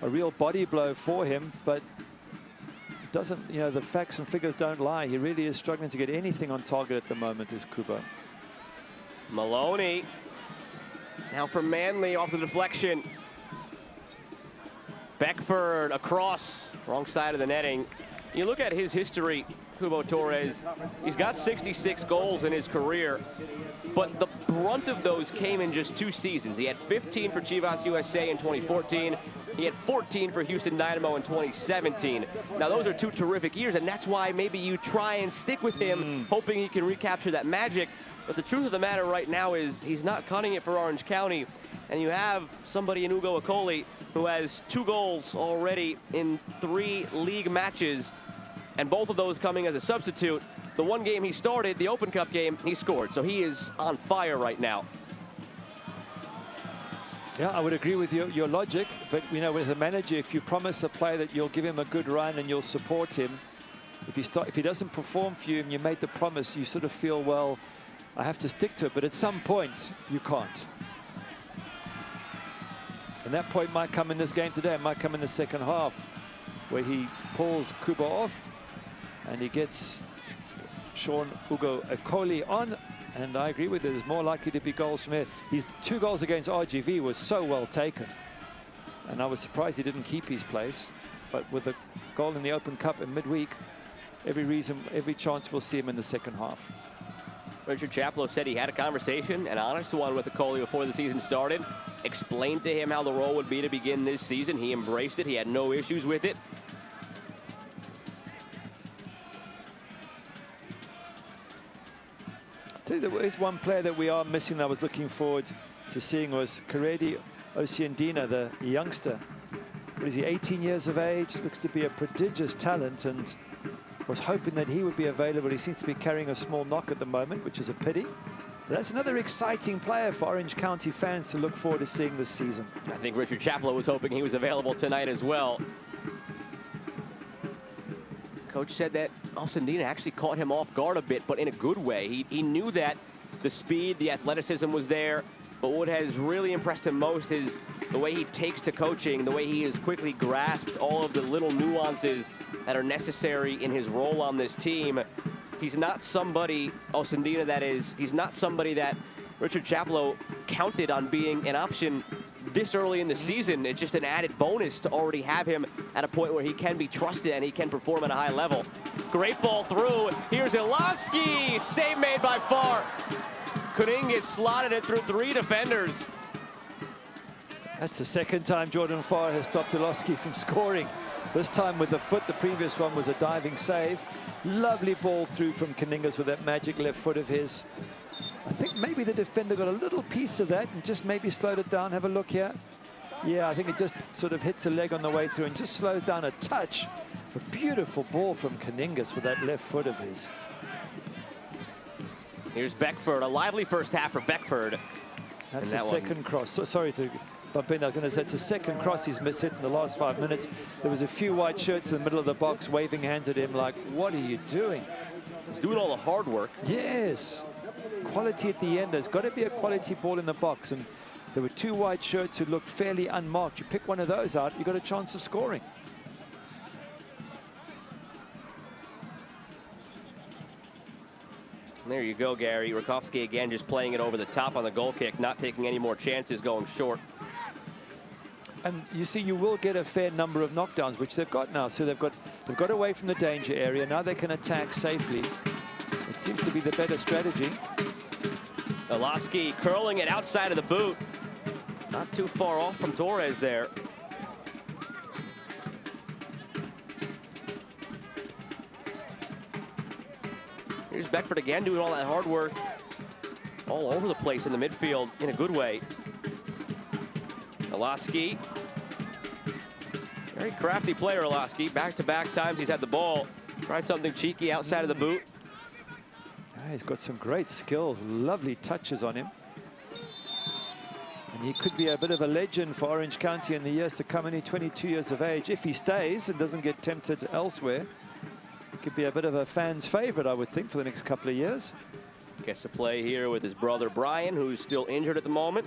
real body blow for him. But it doesn't, you know, the facts and figures don't lie. He really is struggling to get anything on target at the moment, is Kubo. Maloney now for Manly off the deflection. Beckford across, wrong side of the netting. You look at his history, Kubo Torres, he's got 66 goals in his career, but the brunt of those came in just 2 seasons. He had 15 for Chivas USA in 2014. He had 14 for Houston Dynamo in 2017. Now, those are 2 terrific years, and that's why maybe you try and stick with him, hoping he can recapture that magic. But the truth of the matter right now is he's not cutting it for Orange County, and you have somebody in Ugo Okoli who has 2 goals already in 3 league matches, and both of those coming as a substitute. The one game he started, the Open Cup game, he scored. So he is on fire right now. Yeah, I would agree with your logic, but you know, as a manager, if you promise a player that you'll give him a good run and you'll support him, if he doesn't perform for you and you made the promise, you sort of feel, well, I have to stick to it. But at some point, you can't. And that point might come in this game today. It might come in the second half, where he pulls Kubo off and he gets Sean Ugo Okoli on. And I agree with it. There's more likely to be goals from here. His 2 goals against RGV was so well taken. And I was surprised he didn't keep his place. But with a goal in the Open Cup in midweek, every chance we'll see him in the second half. Richard Chaplow said he had a conversation, an honest one, with Okoli before the season started. Explained to him how the role would be to begin this season. He embraced it. He had no issues with it. tell you, there is one player that we are missing that I was looking forward to seeing was Karedi Osiandina, the youngster. What is he, 18 years of age? Looks to be a prodigious talent, and was hoping that he would be available. He seems to be carrying a small knock at the moment, which is a pity. But that's another exciting player for Orange County fans to look forward to seeing this season. I think Richard Chaplow was hoping he was available tonight as well. Coach said that Osiandina actually caught him off guard a bit, but in a good way. He knew that the speed, the athleticism was there, but what has really impressed him most is the way he takes to coaching, the way he has quickly grasped all of the little nuances that are necessary in his role on this team. He's not somebody, Osiandina that is, he's not somebody that Richard Chaplow counted on being an option this early in the season. It's just an added bonus to already have him at a point where he can be trusted and he can perform at a high level. Great ball through. Here's Iloski. Save made by Farr. Kuningas slotted it through 3 defenders. That's the second time Jordan Farr has stopped Iloski from scoring. This time with the foot. The previous one was a diving save. Lovely ball through from Kuningas with that magic left foot of his. I think maybe the defender got a little piece of that and just maybe slowed it down. Have a look here. Yeah, I think it just sort of hits a leg on the way through and just slows down a touch. A beautiful ball from Kuningas with that left foot of his. Here's Beckford, a lively first half for Beckford. That's a second cross. So, sorry to bump in. I was going to say it's a second cross he's missed it in the last 5 minutes. There was a few white shirts in the middle of the box waving hands at him like, what are you doing? He's doing all the hard work. Yes. Quality at the end. There's got to be a quality ball in the box. And there were 2 white shirts who looked fairly unmarked. You pick one of those out, you got a chance of scoring. And there you go, Gary. Rakowski again just playing it over the top on the goal kick, not taking any more chances going short. And you see, you will get a fair number of knockdowns, which they've got now. So they've got away from the danger area. Now they can attack safely. It seems to be the better strategy. Iloski curling it outside of the boot. Not too far off from Torres there. Here's Beckford again doing all that hard work all over the place in the midfield in a good way. Iloski. Very crafty player, Iloski. Back-to-back times he's had the ball. Tried something cheeky outside of the boot. Yeah, he's got some great skills, lovely touches on him. And he could be a bit of a legend for Orange County in the years to come. Only 22 years of age. If he stays and doesn't get tempted elsewhere, he could be a bit of a fan's favorite, I would think, for the next couple of years. Gets to play here with his brother Brian, who's still injured at the moment.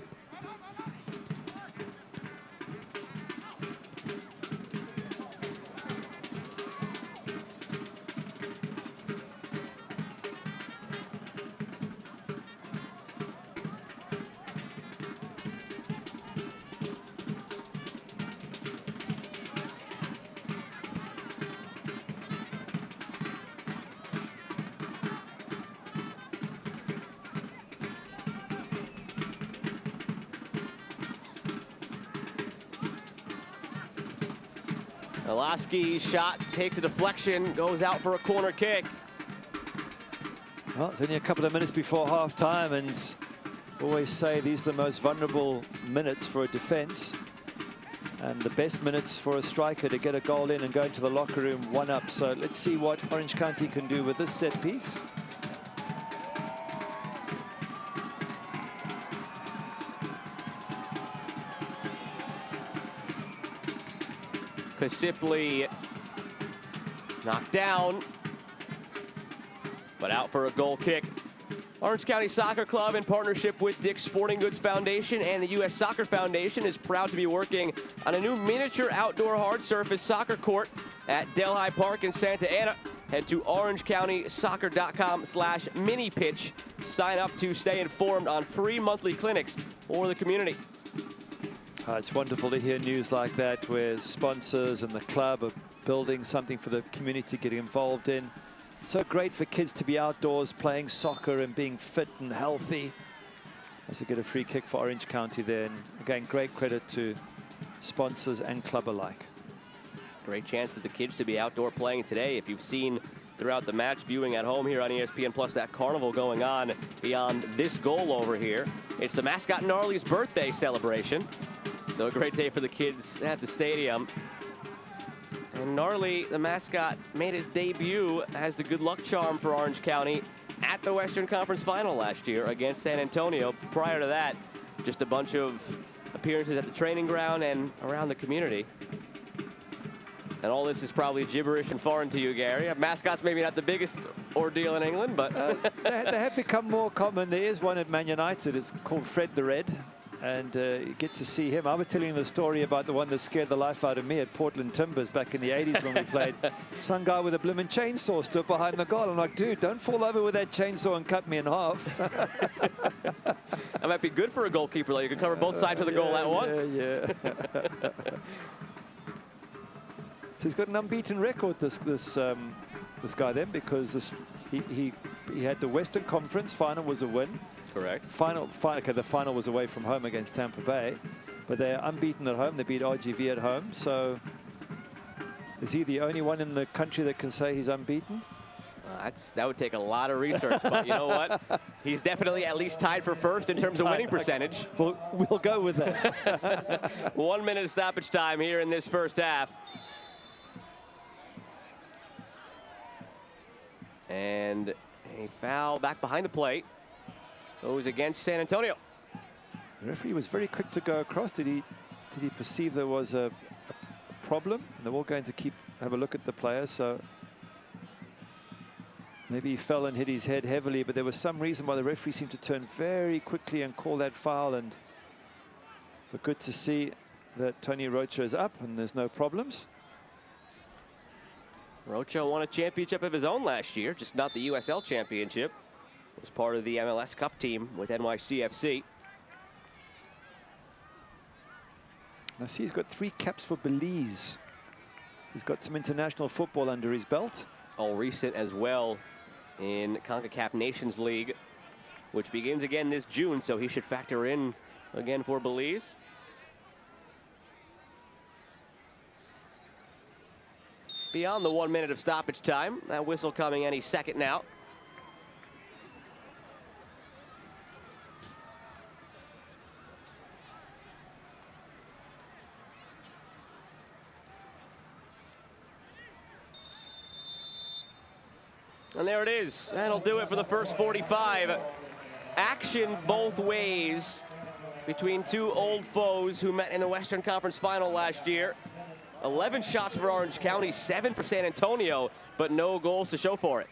Iloski's shot takes a deflection, goes out for a corner kick. Well, it's only a couple of minutes before half-time, and always say these are the most vulnerable minutes for a defense and the best minutes for a striker to get a goal in and go into the locker room 1-up. So let's see what Orange County can do with this set piece. Kasipli knocked down, but out for a goal kick. Orange County Soccer Club, in partnership with Dick's Sporting Goods Foundation and the U.S. Soccer Foundation, is proud to be working on a new miniature outdoor hard surface soccer court at Delhi Park in Santa Ana. Head to orangecounty.soccer.com/mini-pitch. Sign up to stay informed on free monthly clinics for the community. It's wonderful to hear news like that, where sponsors and the club are building something for the community to get involved in. So great for kids to be outdoors playing soccer and being fit and healthy. As they get a free kick for Orange County there. And again, great credit to sponsors and club alike. Great chance for the kids to be outdoor playing today. If you've seen throughout the match, viewing at home here on ESPN Plus, that carnival going on beyond this goal over here. It's the mascot Gnarly's birthday celebration. So a great day for the kids at the stadium. And Gnarly, the mascot, made his debut as the good luck charm for Orange County at the Western Conference Final last year against San Antonio. Prior to that, just a bunch of appearances at the training ground and around the community. And all this is probably gibberish and foreign to you, Gary. Mascots maybe not the biggest ordeal in England, but they have become more common. There is one at Man United. It's called Fred the Red. And you get to see him. I was telling the story about the one that scared the life out of me at Portland Timbers back in the 80s when we played. Some guy with a blooming chainsaw stood behind the goal. I'm like, dude, don't fall over with that chainsaw and cut me in half. That might be good for a goalkeeper, though. You can cover both sides of the goal at once. Yeah. So he's got an unbeaten record, this guy then, because he had the Western Conference final was a win. Correct. Okay, the final was away from home against Tampa Bay, but they're unbeaten at home. They beat RGV at home. So is he the only one in the country that can say he's unbeaten? That would take a lot of research, but you know what? He's definitely at least tied for first in terms of winning percentage. We'll go with that. 1 minute of stoppage time here in this first half. And a foul back behind the plate goes against San Antonio. The referee was very quick to go across. Did he perceive there was a problem? And they're all going to have a look at the player. So maybe he fell and hit his head heavily, but there was some reason why the referee seemed to turn very quickly and call that foul. But good to see that Tony Rocha is up and there's no problems. Rocha won a championship of his own last year, just not the USL championship. Was part of the MLS Cup team with NYCFC. I see he's got 3 caps for Belize. He's got some international football under his belt. All recent as well in CONCACAF Nations League, which begins again this June, so he should factor in again for Belize. Beyond the 1 minute of stoppage time, that whistle coming any second now. And there it is. That'll do it for the first 45. Action both ways between two old foes who met in the Western Conference Final last year. 11 shots for Orange County, 7 for San Antonio, but no goals to show for it.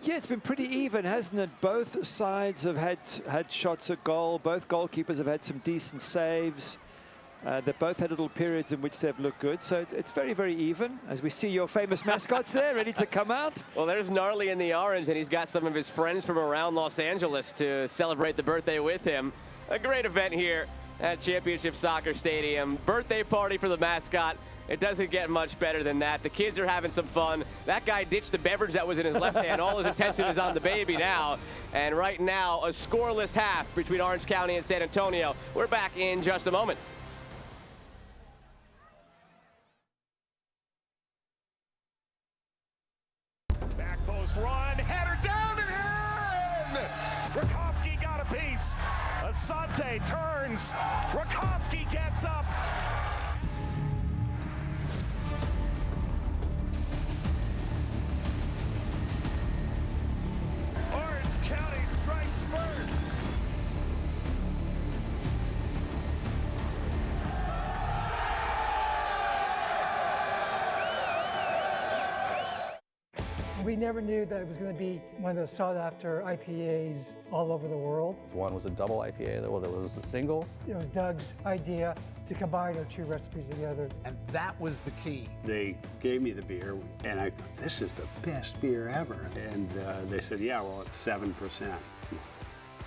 Yeah, it's been pretty even, hasn't it? Both sides have had shots at goal. Both goalkeepers have had some decent saves. They both had little periods in which they've looked good. So it's very, very even. As we see your famous mascots there, ready to come out. Well, there's Gnarly in the orange, and he's got some of his friends from around Los Angeles to celebrate the birthday with him. A great event here at Championship Soccer Stadium. Birthday party for the mascot. It doesn't get much better than that. The kids are having some fun. That guy ditched the beverage that was in his left hand. All his attention is on the baby now. And right now, a scoreless half between Orange County and San Antonio. We're back in just a moment. Back post run, header down and in! Rakowski got a piece. Asante turns. Rakowski gets up. Orange County strikes first. We never knew that it was going to be one of those sought-after IPAs all over the world. One was a double IPA, there was a single. It was Doug's idea to combine our two recipes together. And that was the key. They gave me the beer, and I thought, this is the best beer ever. And they said, yeah, well, it's 7%.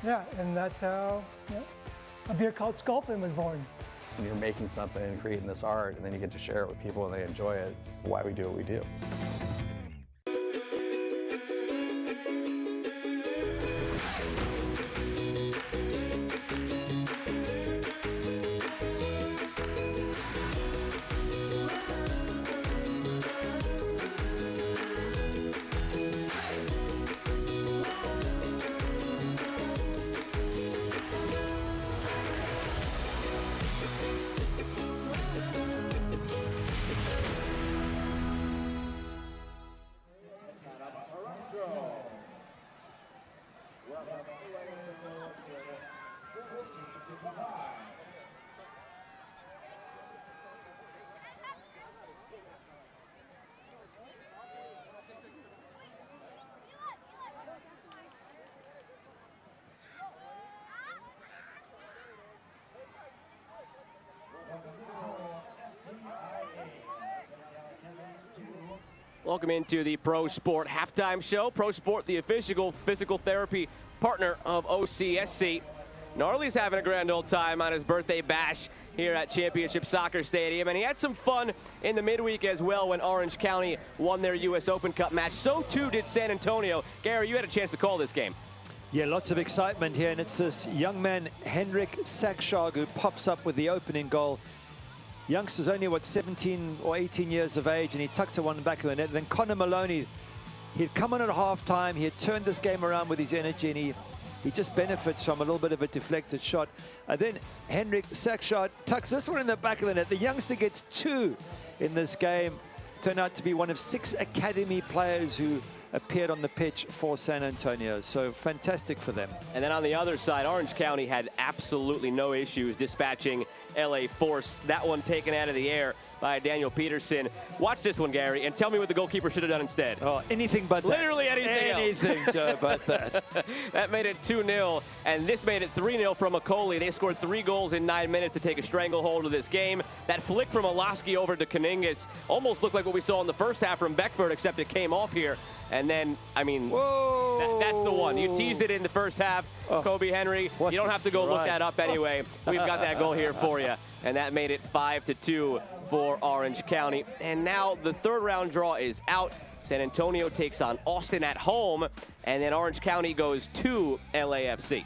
Yeah, and that's how a beer called Sculpin was born. When you're making something and creating this art, and then you get to share it with people and they enjoy it, it's why we do what we do. Welcome into the Pro Sport Halftime Show. Pro Sport, the official physical therapy partner of OCSC. Gnarly's having a grand old time on his birthday bash here at Championship Soccer Stadium, and he had some fun in the midweek as well when Orange County won their U.S. Open Cup match. So too did San Antonio. Gary, you had a chance to call this game. Yeah, lots of excitement here, and it's this young man, Henrik Sakshag, who pops up with the opening goal. Youngster's only, 17 or 18 years of age, and he tucks the one back of the net. And then Connor Maloney, he'd come on at halftime, he had turned this game around with his energy, and he just benefits from a little bit of a deflected shot. And then Henrik Sakshag tucks this one in the back of the net. The youngster gets 2 in this game. Turned out to be one of 6 academy players who appeared on the pitch for San Antonio. So fantastic for them. And then on the other side, Orange County had absolutely no issues dispatching LA Force. That one taken out of the air by Daniel Peterson. Watch this one, Gary, and tell me what the goalkeeper should have done instead. Oh, anything but that. Literally anything else. Joe, but that. That made it 2-0, and this made it 3-0 from Macaulay. They scored 3 goals in 9 minutes to take a stranglehold of this game. That flick from Olaski over to Kaningas almost looked like what we saw in the first half from Beckford, except it came off here. And then, I mean, that's the one. You teased it in the first half, Kobe Henry. You don't have to go look that up anyway. We've got that goal here for you. And that made it 5-2 for Orange County. And now the third round draw is out. San Antonio takes on Austin at home, and then Orange County goes to LAFC.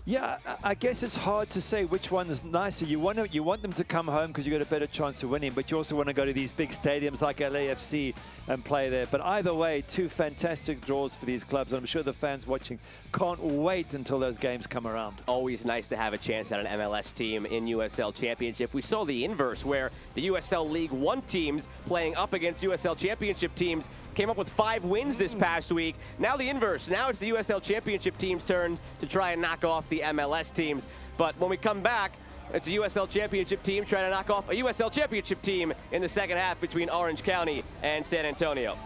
Yeah, I guess it's hard to say which one is nicer. You want them to come home because you got a better chance of winning, but you also want to go to these big stadiums like LAFC and play there. But either way, 2 fantastic draws for these clubs. I'm sure the fans watching can't wait until those games come around. Always nice to have a chance at an MLS team in USL Championship. We saw the inverse where the USL League One teams playing up against USL Championship teams came up with 5 wins this past week. Now the inverse. Now it's the USL Championship team's turn to try and knock off the MLS teams. But when we come back, it's a USL Championship team trying to knock off a USL Championship team in the second half between Orange County and San Antonio.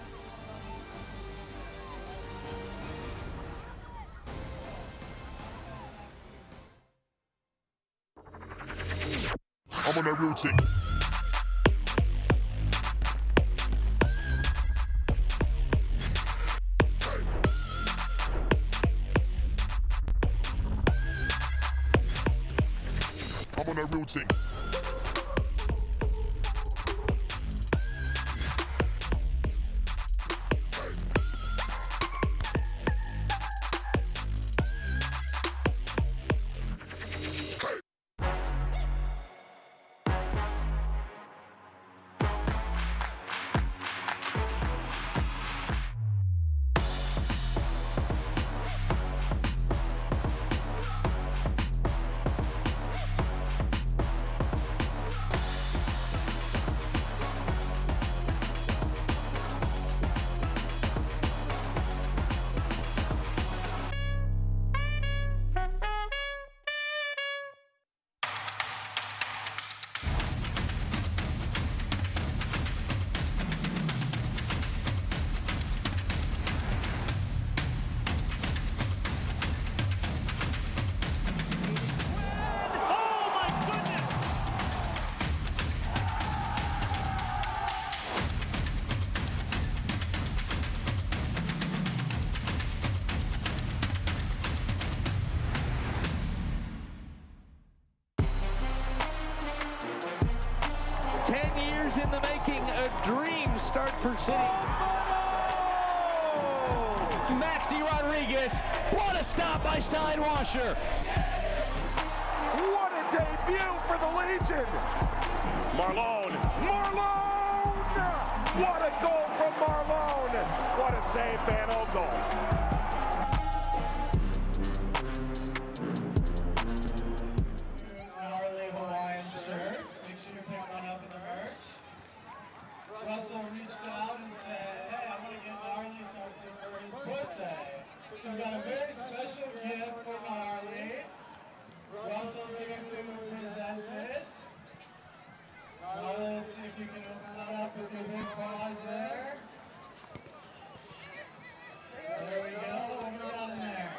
I'm on that real tick. I'm on that real tick. In the making, a dream start for City. Maxi Rodriguez, what a stop by Steinwasser. What a debut for the Legion. Marlon. What a goal from Marlon. What a save, Van Ogle. Russell reached out and said, hey, I'm going to get Gnarly something for his birthday. So we got a very special gift for Gnarly. Russell's here to present it. Gnarly, let's see if you can open it up with your big paws there. There we go, open it on there.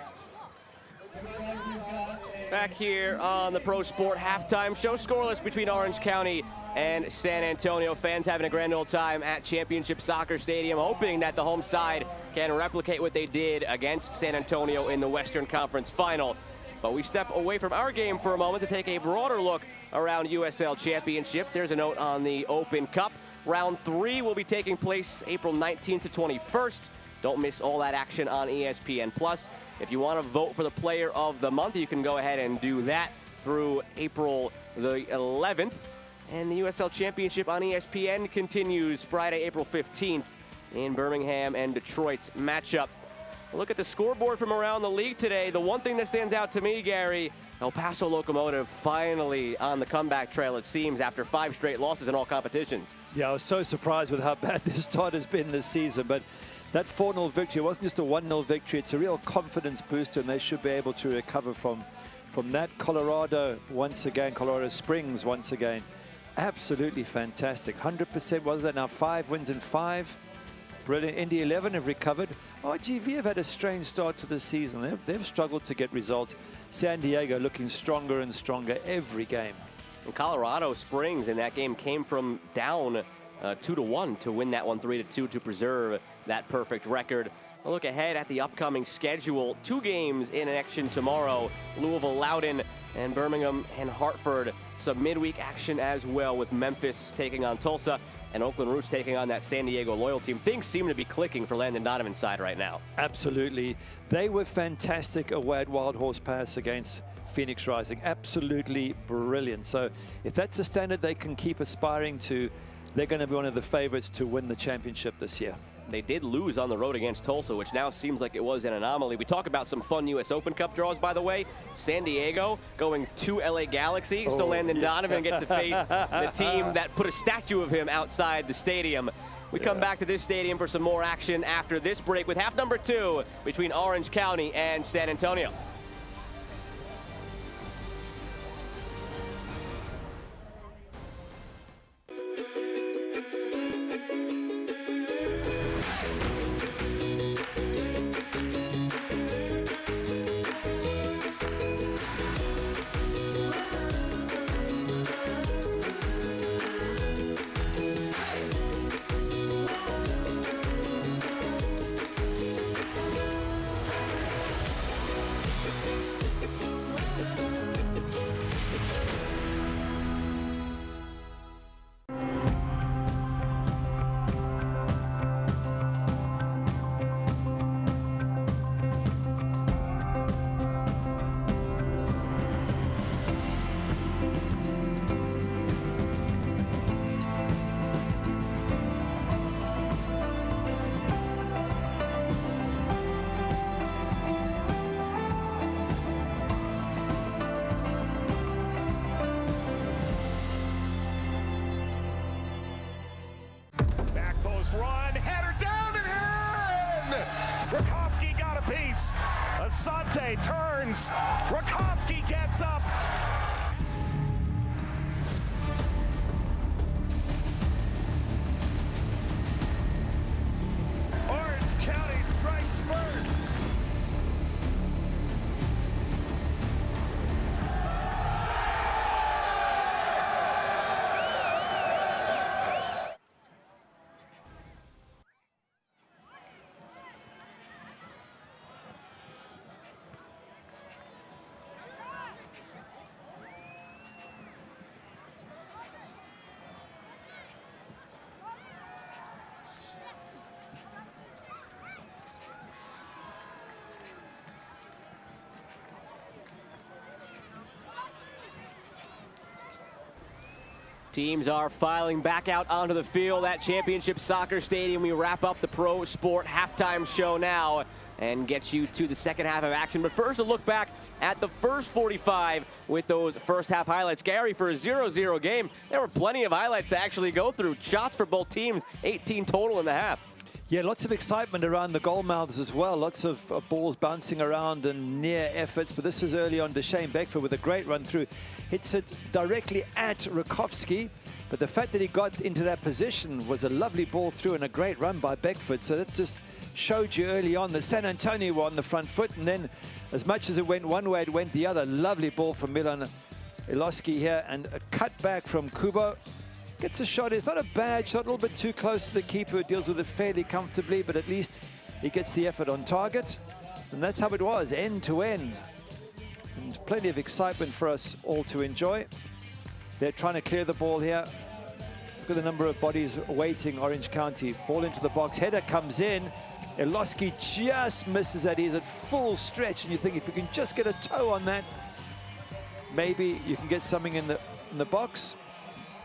Looks like we've got a... Back here on the Pro Sport Halftime Show, scoreless between Orange County and San Antonio. Fans having a grand old time at Championship Soccer Stadium, hoping that the home side can replicate what they did against San Antonio in the Western Conference Final. But we step away from our game for a moment to take a broader look around USL Championship. There's a note on the Open Cup. Round 3 will be taking place April 19th to 21st. Don't miss all that action on ESPN+. If you want to vote for the Player of the Month, you can go ahead and do that through April the 11th. And the USL Championship on ESPN continues Friday, April 15th in Birmingham and Detroit's matchup. Look at the scoreboard from around the league today. The one thing that stands out to me, Gary, El Paso Locomotive finally on the comeback trail, it seems, after 5 straight losses in all competitions. Yeah, I was so surprised with how bad this start has been this season, but that 4-0 victory wasn't just a 1-0 victory. It's a real confidence booster, and they should be able to recover from that. Colorado Springs once again. Absolutely fantastic. 100%, what is that now? 5 wins in 5. Brilliant. Indy 11 have recovered. RGV have had a strange start to the season. They've struggled to get results. San Diego looking stronger and stronger every game. And Colorado Springs in that game came from down 2-1 to win that one 3-2 to preserve that perfect record. A look ahead at the upcoming schedule. 2 games in action tomorrow. Louisville, Loudoun, and Birmingham and Hartford. Some midweek action as well, with Memphis taking on Tulsa and Oakland Roots taking on that San Diego Loyal team. Things seem to be clicking for Landon Donovan's side right now. Absolutely. They were fantastic away at Wild Horse Pass against Phoenix Rising. Absolutely brilliant. So if that's the standard they can keep aspiring to, they're going to be one of the favorites to win the championship this year. They did lose on the road against Tulsa, which now seems like it was an anomaly. We talk about some fun U.S. Open Cup draws, by the way. San Diego going to L.A. Galaxy, so Landon Donovan gets to face the team that put a statue of him outside the stadium. We come back to this stadium for some more action after this break with half number 2 between Orange County and San Antonio. Run, header down and in! Rakowski got a piece. Asante turns. Rakowski gets up. Orange County strikes first. Teams are filing back out onto the field at Championship Soccer Stadium. We wrap up the Pro Sport halftime show now and get you to the second half of action. But first, a look back at the first 45 with those first half highlights. Gary, for a 0-0 game, there were plenty of highlights to actually go through. Shots for both teams, 18 total in the half. Yeah, lots of excitement around the goal mouths as well. Lots of balls bouncing around and near efforts. But this is early on. Deshane Beckford with a great run through. Hits it directly at Rakowski. But the fact that he got into that position was a lovely ball through and a great run by Beckford. So that just showed you early on that San Antonio were on the front foot. And then as much as it went one way, it went the other. Lovely ball from Milan Iloski here. And a cut back from Kubo. Gets a shot. It's not a bad shot, a little bit too close to the keeper, who deals with it fairly comfortably, but at least he gets the effort on target. And that's how it was, end to end. And plenty of excitement for us all to enjoy. They're trying to clear the ball here. Look at the number of bodies waiting, Orange County. Ball into the box, header comes in. Eloski just misses that. He's at full stretch, and you think if you can just get a toe on that, maybe you can get something in the box.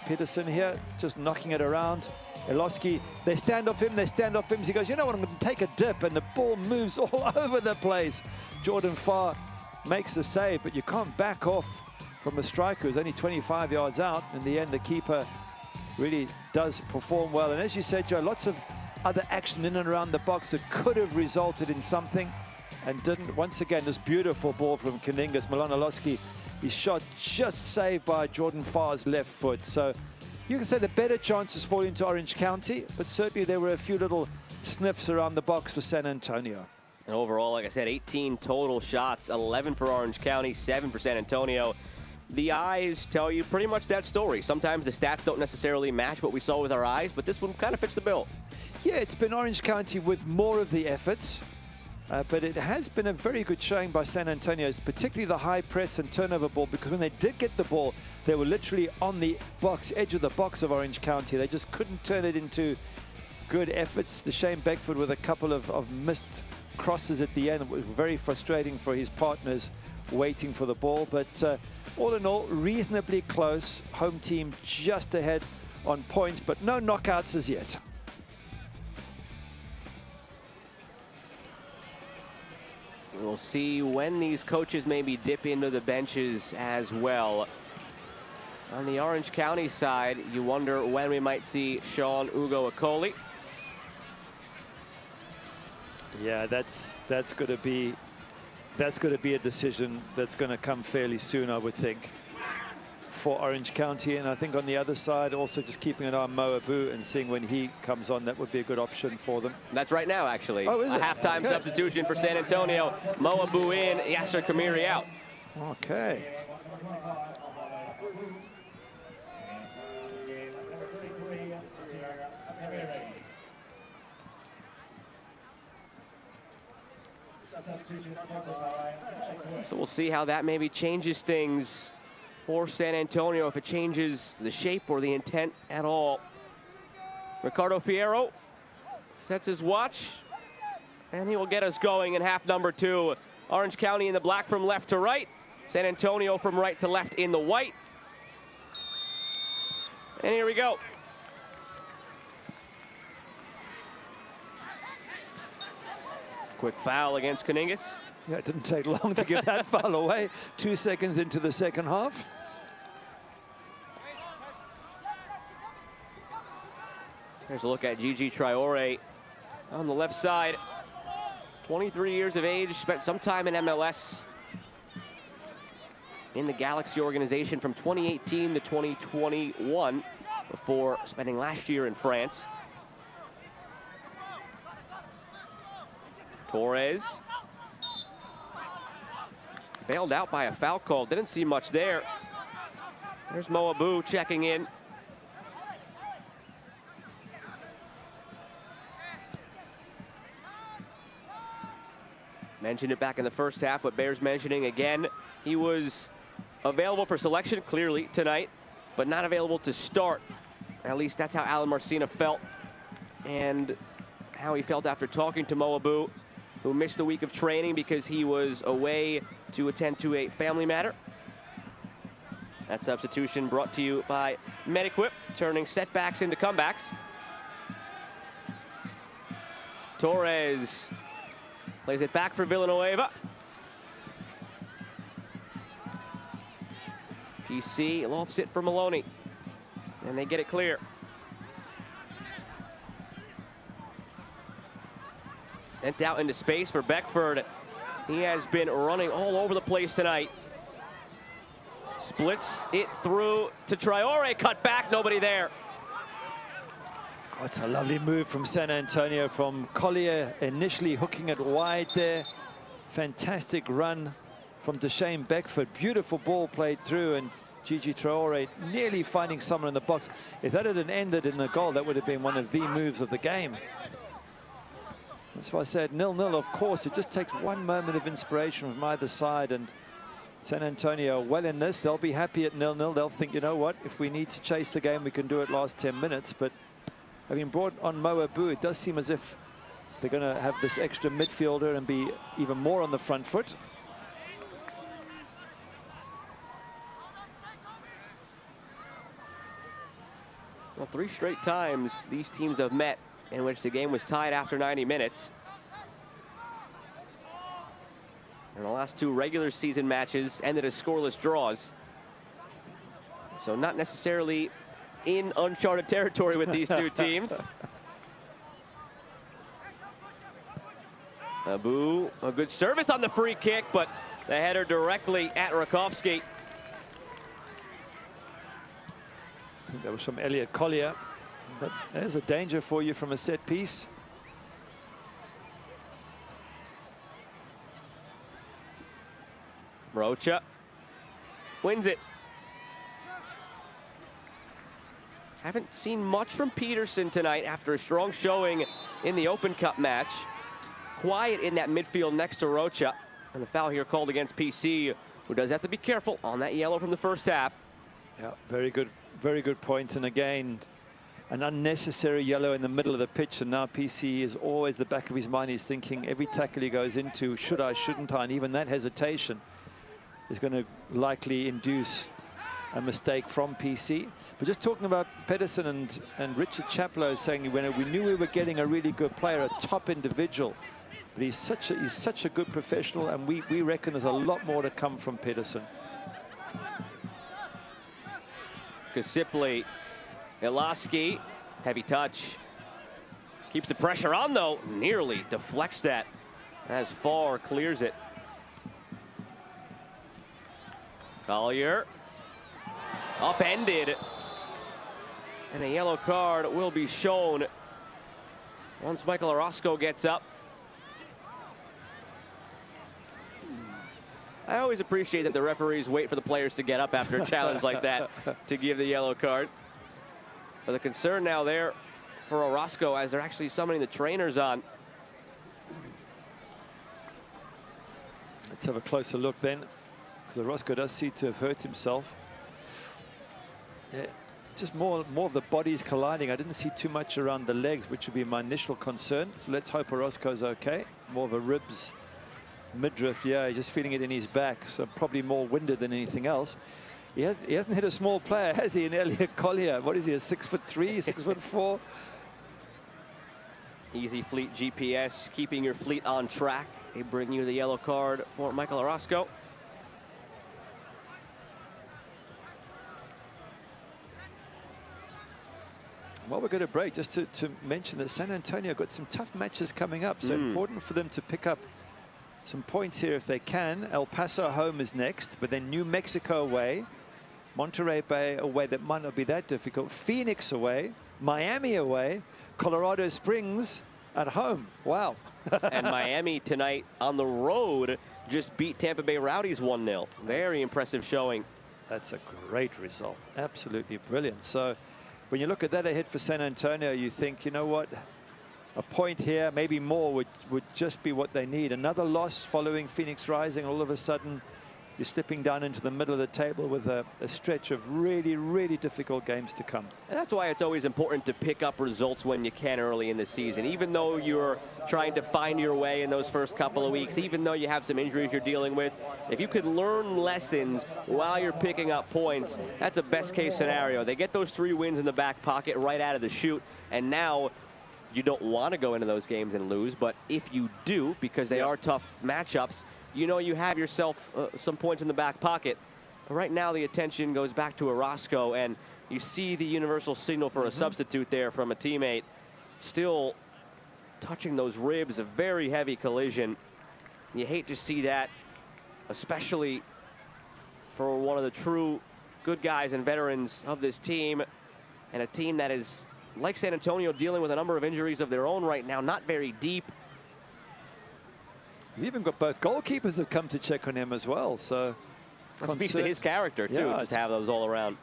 Peterson here, just knocking it around. Eloski, they stand off him, He goes, you know what, I'm going to take a dip, and the ball moves all over the place. Jordan Farr makes the save, but you can't back off from a striker who's only 25 yards out. In the end, the keeper really does perform well. And as you said, Joe, lots of other action in and around the box that could have resulted in something and didn't. Once again, this beautiful ball from Kuningas. Milan Eloski, his shot just saved by Jordan Farr's left foot. So you can say the better chances fall into Orange County, but certainly there were a few little sniffs around the box for San Antonio. And overall, like I said, 18 total shots, 11 for Orange County, 7 for San Antonio. The eyes tell you pretty much that story. Sometimes the stats don't necessarily match what we saw with our eyes, but this one kind of fits the bill. Yeah, it's been Orange County with more of the efforts, but it has been a very good showing by San Antonio, particularly the high press and turnover ball, because when they did get the ball, they were literally on the box, edge of the box of Orange County. They just couldn't turn it into good efforts. Shane Beckford with a couple of missed crosses at the end. It was very frustrating for his partners waiting for the ball, but all in all, reasonably close. Home team just ahead on points, but no knockouts as yet. We'll see when these coaches maybe dip into the benches as well. On the Orange County side, you wonder when we might see Sean Ugo Akoli. Yeah, that's going to be a decision that's going to come fairly soon, I would think, for Orange County. And I think on the other side, also just keeping an eye on Mo Abu and seeing when he comes on, that would be a good option for them. That's right now, actually. Oh, is it? A halftime substitution for San Antonio. Mo Abu in, Yasser Kamiri out. Okay. So we'll see how that maybe changes things for San Antonio, if it changes the shape or the intent at all. Ricardo Fierro sets his watch, and he will get us going in half number 2. Orange County in the black from left to right. San Antonio from right to left in the white. And here we go. Quick foul against Kuningas. Yeah, it didn't take long to give that foul away. 2 seconds into the second half. Here's a look at Gigi Traore on the left side. 23 years of age, spent some time in MLS in the Galaxy organization from 2018 to 2021 before spending last year in France. Torres bailed out by a foul call. Didn't see much there. There's Mo Abu checking in. Mentioned it back in the first half, but bears mentioning again. He was available for selection clearly tonight, but not available to start. At least that's how Alan Marcina felt, and how he felt after talking to Mo Abu, who missed a week of training because he was away to attend to a family matter. That substitution brought to you by Mediquip, turning setbacks into comebacks. Torres plays it back for Villanueva. PC lofts it for Maloney, and they get it clear. Sent out into space for Beckford. He has been running all over the place tonight. Splits it through to Traore, cut back, nobody there. Oh, it's a lovely move from San Antonio, from Collier initially hooking it wide there. Fantastic run from Deshane Beckford. Beautiful ball played through, and Gigi Traore nearly finding someone in the box. If that had ended in a goal, that would have been one of the moves of the game. That's why I said 0-0, of course. It just takes one moment of inspiration from either side, and San Antonio well in this. They'll be happy at 0-0. They'll think, you know what, if we need to chase the game, we can do it last 10 minutes. But having brought on Mo Abu, it does seem as if they're going to have this extra midfielder and be even more on the front foot. Well, 3 straight times these teams have met in which the game was tied after 90 minutes. And the last 2 regular season matches ended as scoreless draws. So not necessarily in uncharted territory with these 2 teams. Abu, a good service on the free kick, but the header directly at Rakowski. I think that was from Elliot Collier. But there's a danger for you from a set piece. Rocha wins it. Haven't seen much from Peterson tonight after a strong showing in the Open Cup match. Quiet in that midfield next to Rocha. And the foul here called against PC, who does have to be careful on that yellow from the first half. Yeah, very good point. And again, an unnecessary yellow in the middle of the pitch, and now PC is always the back of his mind. He's thinking every tackle he goes into, should I, shouldn't I? And even that hesitation is going to likely induce a mistake from PC. But just talking about Pedersen and Richard Chaplow saying when we knew we were getting a really good player, a top individual, but he's such a good professional, and we reckon there's a lot more to come from Pedersen. Kasipli, Ilaski, heavy touch. Keeps the pressure on though, nearly deflects that. As far clears it. Collier, upended. And a yellow card will be shown once Michael Orozco gets up. I always appreciate that the referees wait for the players to get up after a challenge like that to give the yellow card. But the concern now there for Orozco as they're actually summoning the trainers on. Let's have a closer look then, because Orozco does seem to have hurt himself. Yeah, just more of the bodies colliding. I didn't see too much around the legs, which would be my initial concern. So let's hope Orozco's okay. More of a ribs, midriff. Yeah, he's just feeling it in his back, so probably more winded than anything else. He hasn't hit a small player, has he, in Elliot Collier? What is he, a 6'3", 6'4"? Easy Fleet GPS, keeping your fleet on track. They bring you the yellow card for Michael Orozco. Well, we're going to break, just to mention that San Antonio got some tough matches coming up, so important for them to pick up some points here if they can. El Paso home is next, but then New Mexico away, Monterey Bay away, that might not be that difficult, Phoenix away, Miami away, Colorado Springs at home. Wow. And Miami tonight on the road just beat Tampa Bay Rowdies 1-0. Very impressive showing. That's a great result. Absolutely brilliant. So when you look at that ahead for San Antonio, you think, you know what, a point here, maybe more, would just be what they need. Another loss following Phoenix Rising. All of a sudden, you're slipping down into the middle of the table with a stretch of really, really difficult games to come. And that's why it's always important to pick up results when you can early in the season. Even though you're trying to find your way in those first couple of weeks, even though you have some injuries you're dealing with, if you could learn lessons while you're picking up points, that's a best case scenario. They get those 3 wins in the back pocket right out of the chute, and now you don't want to go into those games and lose, but if you do, because they are tough matchups, you know you have yourself some points in the back pocket. But right now the attention goes back to Orozco, and you see the universal signal for a substitute there from a teammate. Still touching those ribs, a very heavy collision. You hate to see that, especially for one of the true good guys and veterans of this team, and a team that is, like San Antonio, dealing with a number of injuries of their own right now, not very deep. We've even got both goalkeepers have come to check on him as well. So That speaks to his character, too, Yeah, just to have those all around.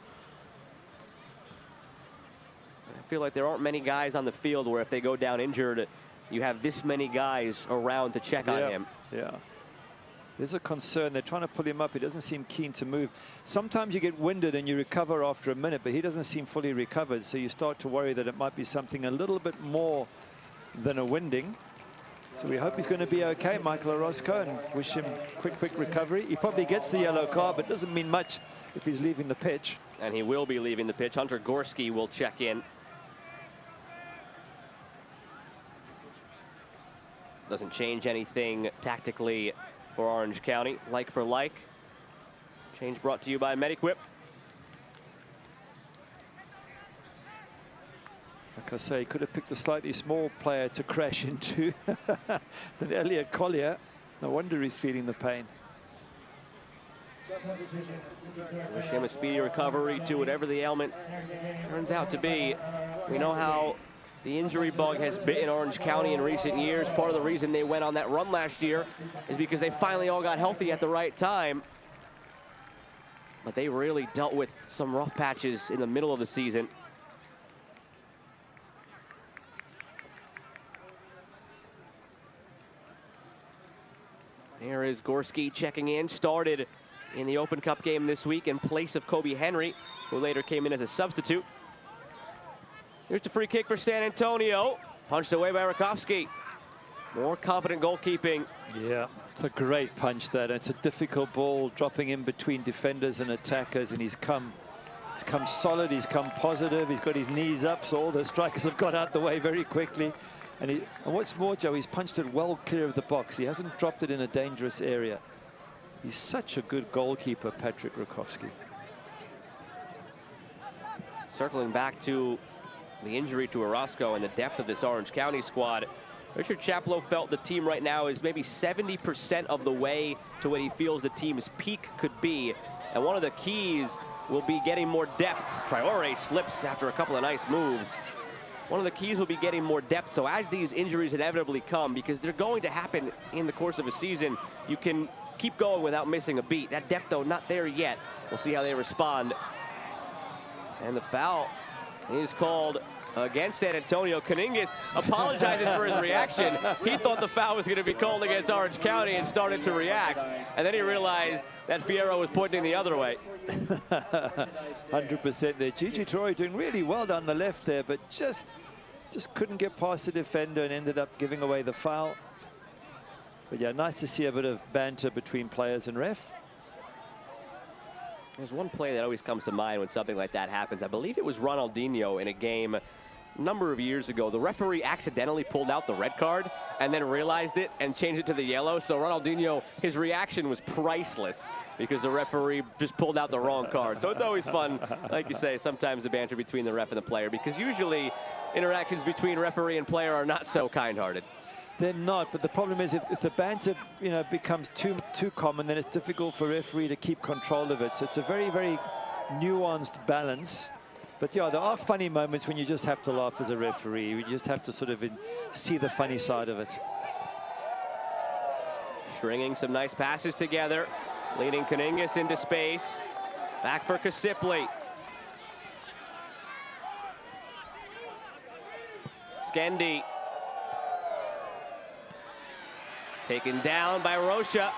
I feel like there aren't many guys on the field where if they go down injured, you have this many guys around to check on him. Yeah. There's a concern. They're trying to pull him up. He doesn't seem keen to move. Sometimes you get winded and you recover after a minute, but he doesn't seem fully recovered. So you start to worry that it might be something a little bit more than a winding. So we hope he's going to be okay, Michael Orozco, and wish him quick recovery. He probably gets the yellow card, but doesn't mean much if he's leaving the pitch. And he will be leaving the pitch. Hunter Gorski will check in. Doesn't change anything tactically for Orange County. Like for like. Change brought to you by Mediquip. Like I say, he could have picked a slightly small player to crash into than Elliot Collier. No wonder he's feeling the pain. Wish him a speedy recovery to whatever the ailment turns out to be. We know how the injury bug has bitten Orange County in recent years. Part of the reason they went on that run last year is because they finally all got healthy at the right time. But they really dealt with some rough patches in the middle of the season. There is Gorski checking in. Started in the Open Cup game this week in place of Kobe Henry, who later came in as a substitute. Here's the free kick for San Antonio. Punched away by Rakowski. More confident goalkeeping. Yeah, it's a great punch that. It's a difficult ball, dropping in between defenders and attackers, and he's come solid, he's come positive, he's got his knees up, so all the strikers have got out the way very quickly. And what's more, Joe, he's punched it well clear of the box. He hasn't dropped it in a dangerous area. He's such a good goalkeeper, Patrick Rakowski. Circling back to the injury to Orozco and the depth of this Orange County squad, Richard Chaplow felt the team right now is maybe 70% of the way to what he feels the team's peak could be. And one of the keys will be getting more depth. Traore slips after a couple of nice moves. One of the keys will be getting more depth. So as these injuries inevitably come, because they're going to happen in the course of a season, you can keep going without missing a beat. That depth, though, not there yet. We'll see how they respond. And the foul is called against San Antonio. Caningis apologizes for his reaction. He thought the foul was going to be called against Orange County and started to react. And then he realized that Fierro was pointing the other way. 100% there. Gigi Traore doing really well down the left there, but just couldn't get past the defender and ended up giving away the foul. But yeah, nice to see a bit of banter between players and ref. There's one play that always comes to mind when something like that happens. I believe it was Ronaldinho in a game a number of years ago. The referee accidentally pulled out the red card and then realized it and changed it to the yellow. So Ronaldinho, his reaction was priceless because the referee just pulled out the wrong card. So it's always fun, like you say, sometimes the banter between the ref and the player, because usually interactions between referee and player are not so kind-hearted. They're not, but the problem is if the banter, becomes too common, then it's difficult for referee to keep control of it. So it's a very, very nuanced balance. But yeah, there are funny moments when you just have to laugh as a referee. You just have to sort of see the funny side of it. Stringing some nice passes together, leading Caningis into space. Back for Kasipli. Skendi. Taken down by Rocha.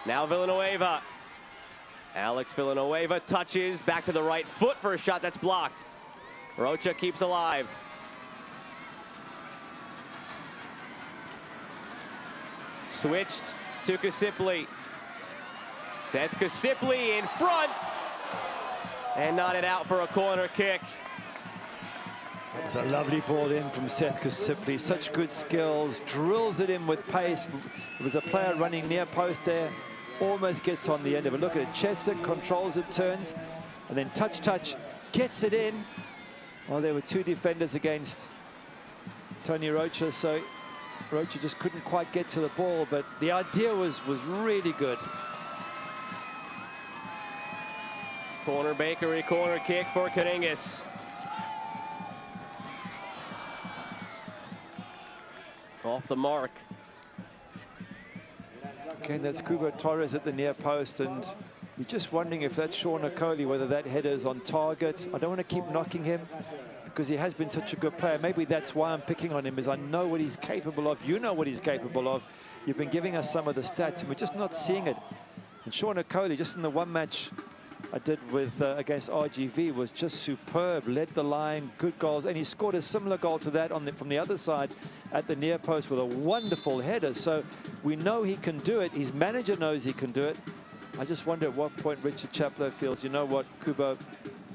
Now Villanueva. Alex Villanueva touches back to the right foot for a shot that's blocked. Rocha keeps alive. Switched to Kasipli. Seth Kasipli in front. And nodded out for a corner kick. That was a lovely ball in from Seth Kasipli. Such good skills. Drills it in with pace. There was a player running near post there. Almost gets on the end of it. Look at it. Chesser controls it, turns, and then touch, gets it in. Well, there were two defenders against Tony Rocha, so Rocha just couldn't quite get to the ball, but the idea was really good. Corner Bakery, corner kick for Caningis. Off the mark. Again, that's Kubo Torres at the near post, and You're just wondering if that's Sean Okoli, whether that header is on target. I don't want to keep knocking him because he has been such a good player. Maybe that's why I'm picking on him, is I know what he's capable of. You know what he's capable of. You've been giving us some of the stats, and we're just not seeing it. And Sean Okoli, just in the one match I did with against RGV, was just superb. Led the line, good goals, and he scored a similar goal to that from the other side at the near post with a wonderful header. So we know he can do it. His manager knows he can do it. I just wonder at what point Richard Chaplow feels, you know what, Kubo,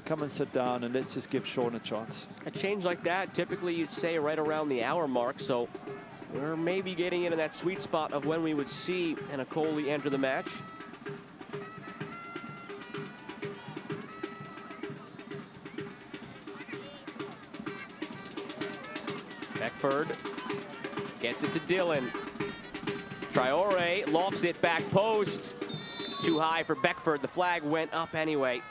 come and sit down and let's just give Sean a chance. A change like that, typically you'd say right around the hour mark, so we're maybe getting into that sweet spot of when we would see an Okoli enter the match. Beckford gets it to Dillon. Traore lofts it back post. Too high for Beckford. The flag went up anyway.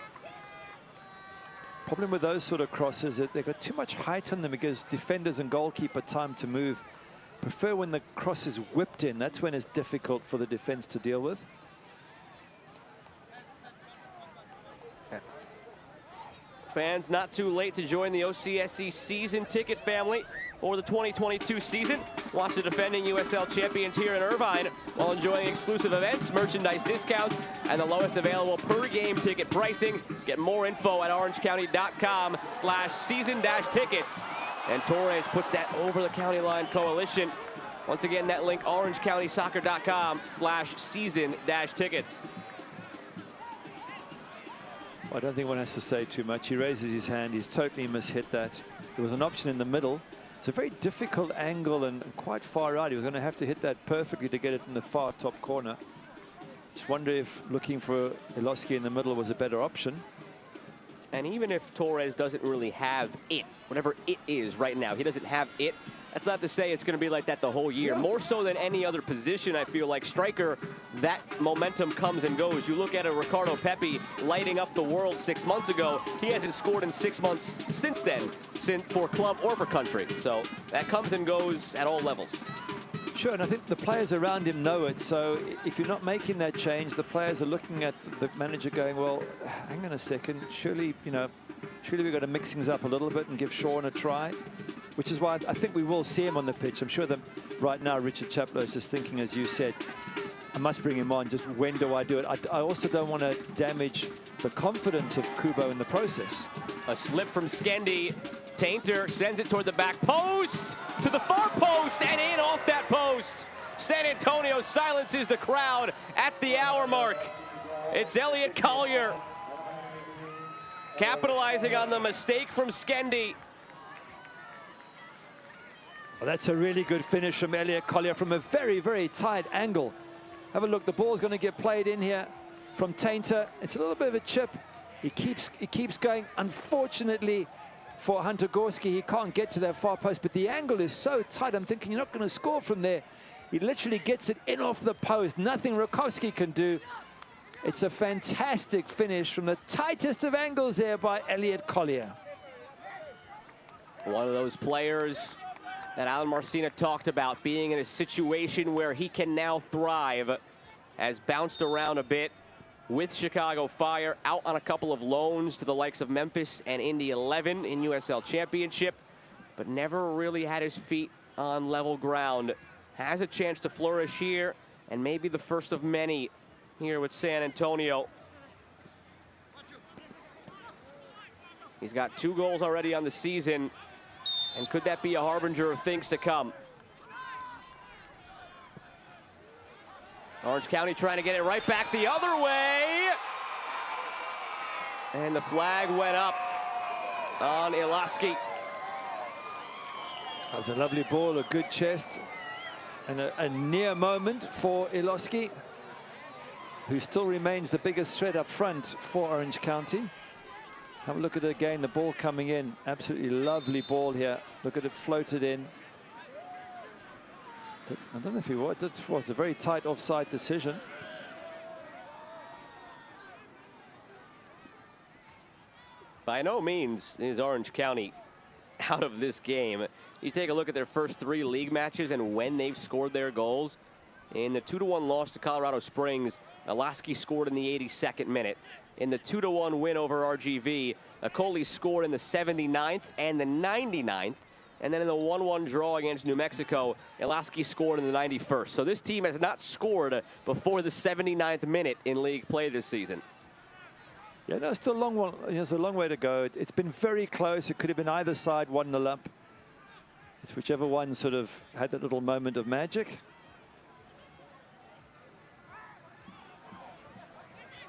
Problem with those sort of crosses is that they've got too much height on them. It gives defenders and goalkeeper time to move. Prefer when the cross is whipped in. That's when it's difficult for the defense to deal with. Fans, not too late to join the OCSC season ticket family for the 2022 season. Watch the defending USL champions here in Irvine while enjoying exclusive events, merchandise discounts, and the lowest available per game ticket pricing. Get more info at orangecounty.com/season-tickets. And Torres puts that over the county line coalition. Once again, that link, orangecounty.soccer.com/season-tickets. I don't think one has to say too much. He raises his hand. He's totally mishit that. There was an option in the middle. It's a very difficult angle and quite far out. He was going to have to hit that perfectly to get it in the far top corner. Just wonder if looking for Iloski in the middle was a better option. And even if Torres doesn't really have it, whatever it is right now, he doesn't have it. That's not to say it's going to be like that the whole year. More so than any other position, I feel like striker, that momentum comes and goes. You look at a Ricardo Pepi lighting up the world 6 months ago. He hasn't scored in 6 months since then, for club or for country. So that comes and goes at all levels. Sure, and I think the players around him know it. So if you're not making that change, the players are looking at the manager going, well, hang on a second, surely, you know, surely we've got to mix things up a little bit and give Sean a try. Which is why I think we will see him on the pitch. I'm sure that right now Richard Chaplow is just thinking, as you said, I must bring him on. Just when do I do it? I also don't want to damage the confidence of Kubo in the process. A slip from Skendi. Tainter sends it toward the back post, to the far post, and in off that post. San Antonio silences the crowd at the hour mark. It's Elliot Collier capitalizing on the mistake from Skendi. Well, that's a really good finish from Elliot Collier from a very, very tight angle. Have a look. The ball's going to get played in here from Tainter. It's a little bit of a chip. He keeps going. Unfortunately for Hunter Gorski, he can't get to that far post, but the angle is so tight. I'm thinking you're not going to score from there. He literally gets it in off the post. Nothing Rakowski can do. It's a fantastic finish from the tightest of angles there by Elliot Collier. One of those players that Alan Marcina talked about being in a situation where he can now thrive, has bounced around a bit with Chicago Fire, out on a couple of loans to the likes of Memphis and Indy 11 in USL Championship, but never really had his feet on level ground. Has a chance to flourish here, and maybe the first of many here with San Antonio. He's got 2 goals already on the season. And could that be a harbinger of things to come? Orange County trying to get it right back the other way. And the flag went up on Iloski. That was a lovely ball, a good chest, and a near moment for Iloski, who still remains the biggest threat up front for Orange County. Have a look at it again, the ball coming in. Absolutely lovely ball here. Look at it floated in. I don't know if he was. That was a very tight offside decision. By no means is Orange County out of this game. You take a look at their first 3 league matches and when they've scored their goals, In the 2-1 loss to Colorado Springs, Olaski scored in the 82nd minute. In the 2-1 win over RGV, Okoli scored in the 79th and the 99th. And then in the 1-1 draw against New Mexico, Olaski scored in the 91st. So this team has not scored before the 79th minute in league play this season. Yeah, no, it's still a long one. There's a long way to go. It's been very close. It could have been either side 1-0 up. It's whichever one sort of had that little moment of magic.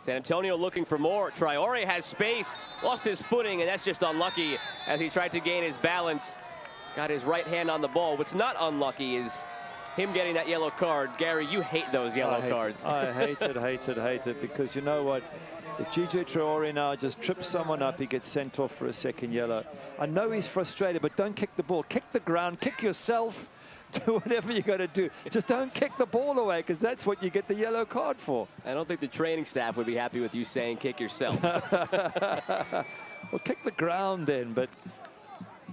San Antonio looking for more. Traore has space, lost his footing, and that's just unlucky as he tried to gain his balance. Got his right hand on the ball. What's not unlucky is him getting that yellow card. Gary, you hate those yellow cards. I hate it, because you know what? If GJ Traore now just trips someone up, he gets sent off for a second yellow. I know he's frustrated, but don't kick the ball. Kick the ground, kick yourself, do whatever you got to do. Just don't kick the ball away, because that's what you get the yellow card for. I don't think the training staff would be happy with you saying kick yourself. Well, kick the ground then, but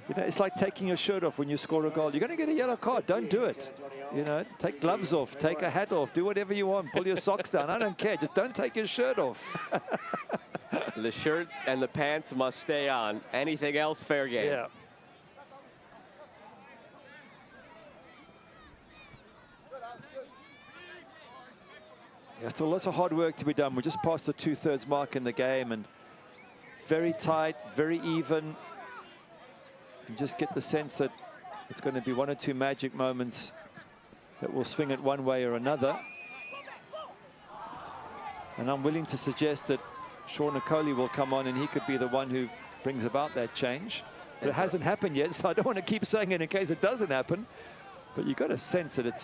you know, it's like taking your shirt off when you score a goal. You're going to get a yellow card. Don't do it. You know, take gloves off, take a hat off, do whatever you want, pull your socks down. I don't care. Just don't take your shirt off. The shirt and the pants must stay on. Anything else, fair game. Yeah. Yeah, still lots of hard work to be done. We're just past the 2/3 mark in the game, and very tight, very even. You just get the sense that it's going to be one or two magic moments that will swing it one way or another. And I'm willing to suggest that Sean Okoli will come on and he could be the one who brings about that change. But it hasn't happened yet, so I don't want to keep saying it in case it doesn't happen. But you've got a sense that it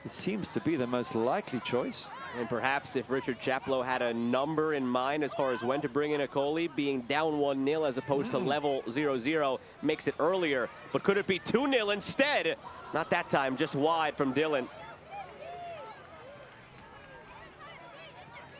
seems to be the most likely choice. And perhaps if Richard Chaplow had a number in mind as far as when to bring in Okoli, being down 1-0 as opposed to level 0-0 makes it earlier. But could it be 2-0 instead? Not that time, just wide from Dillon.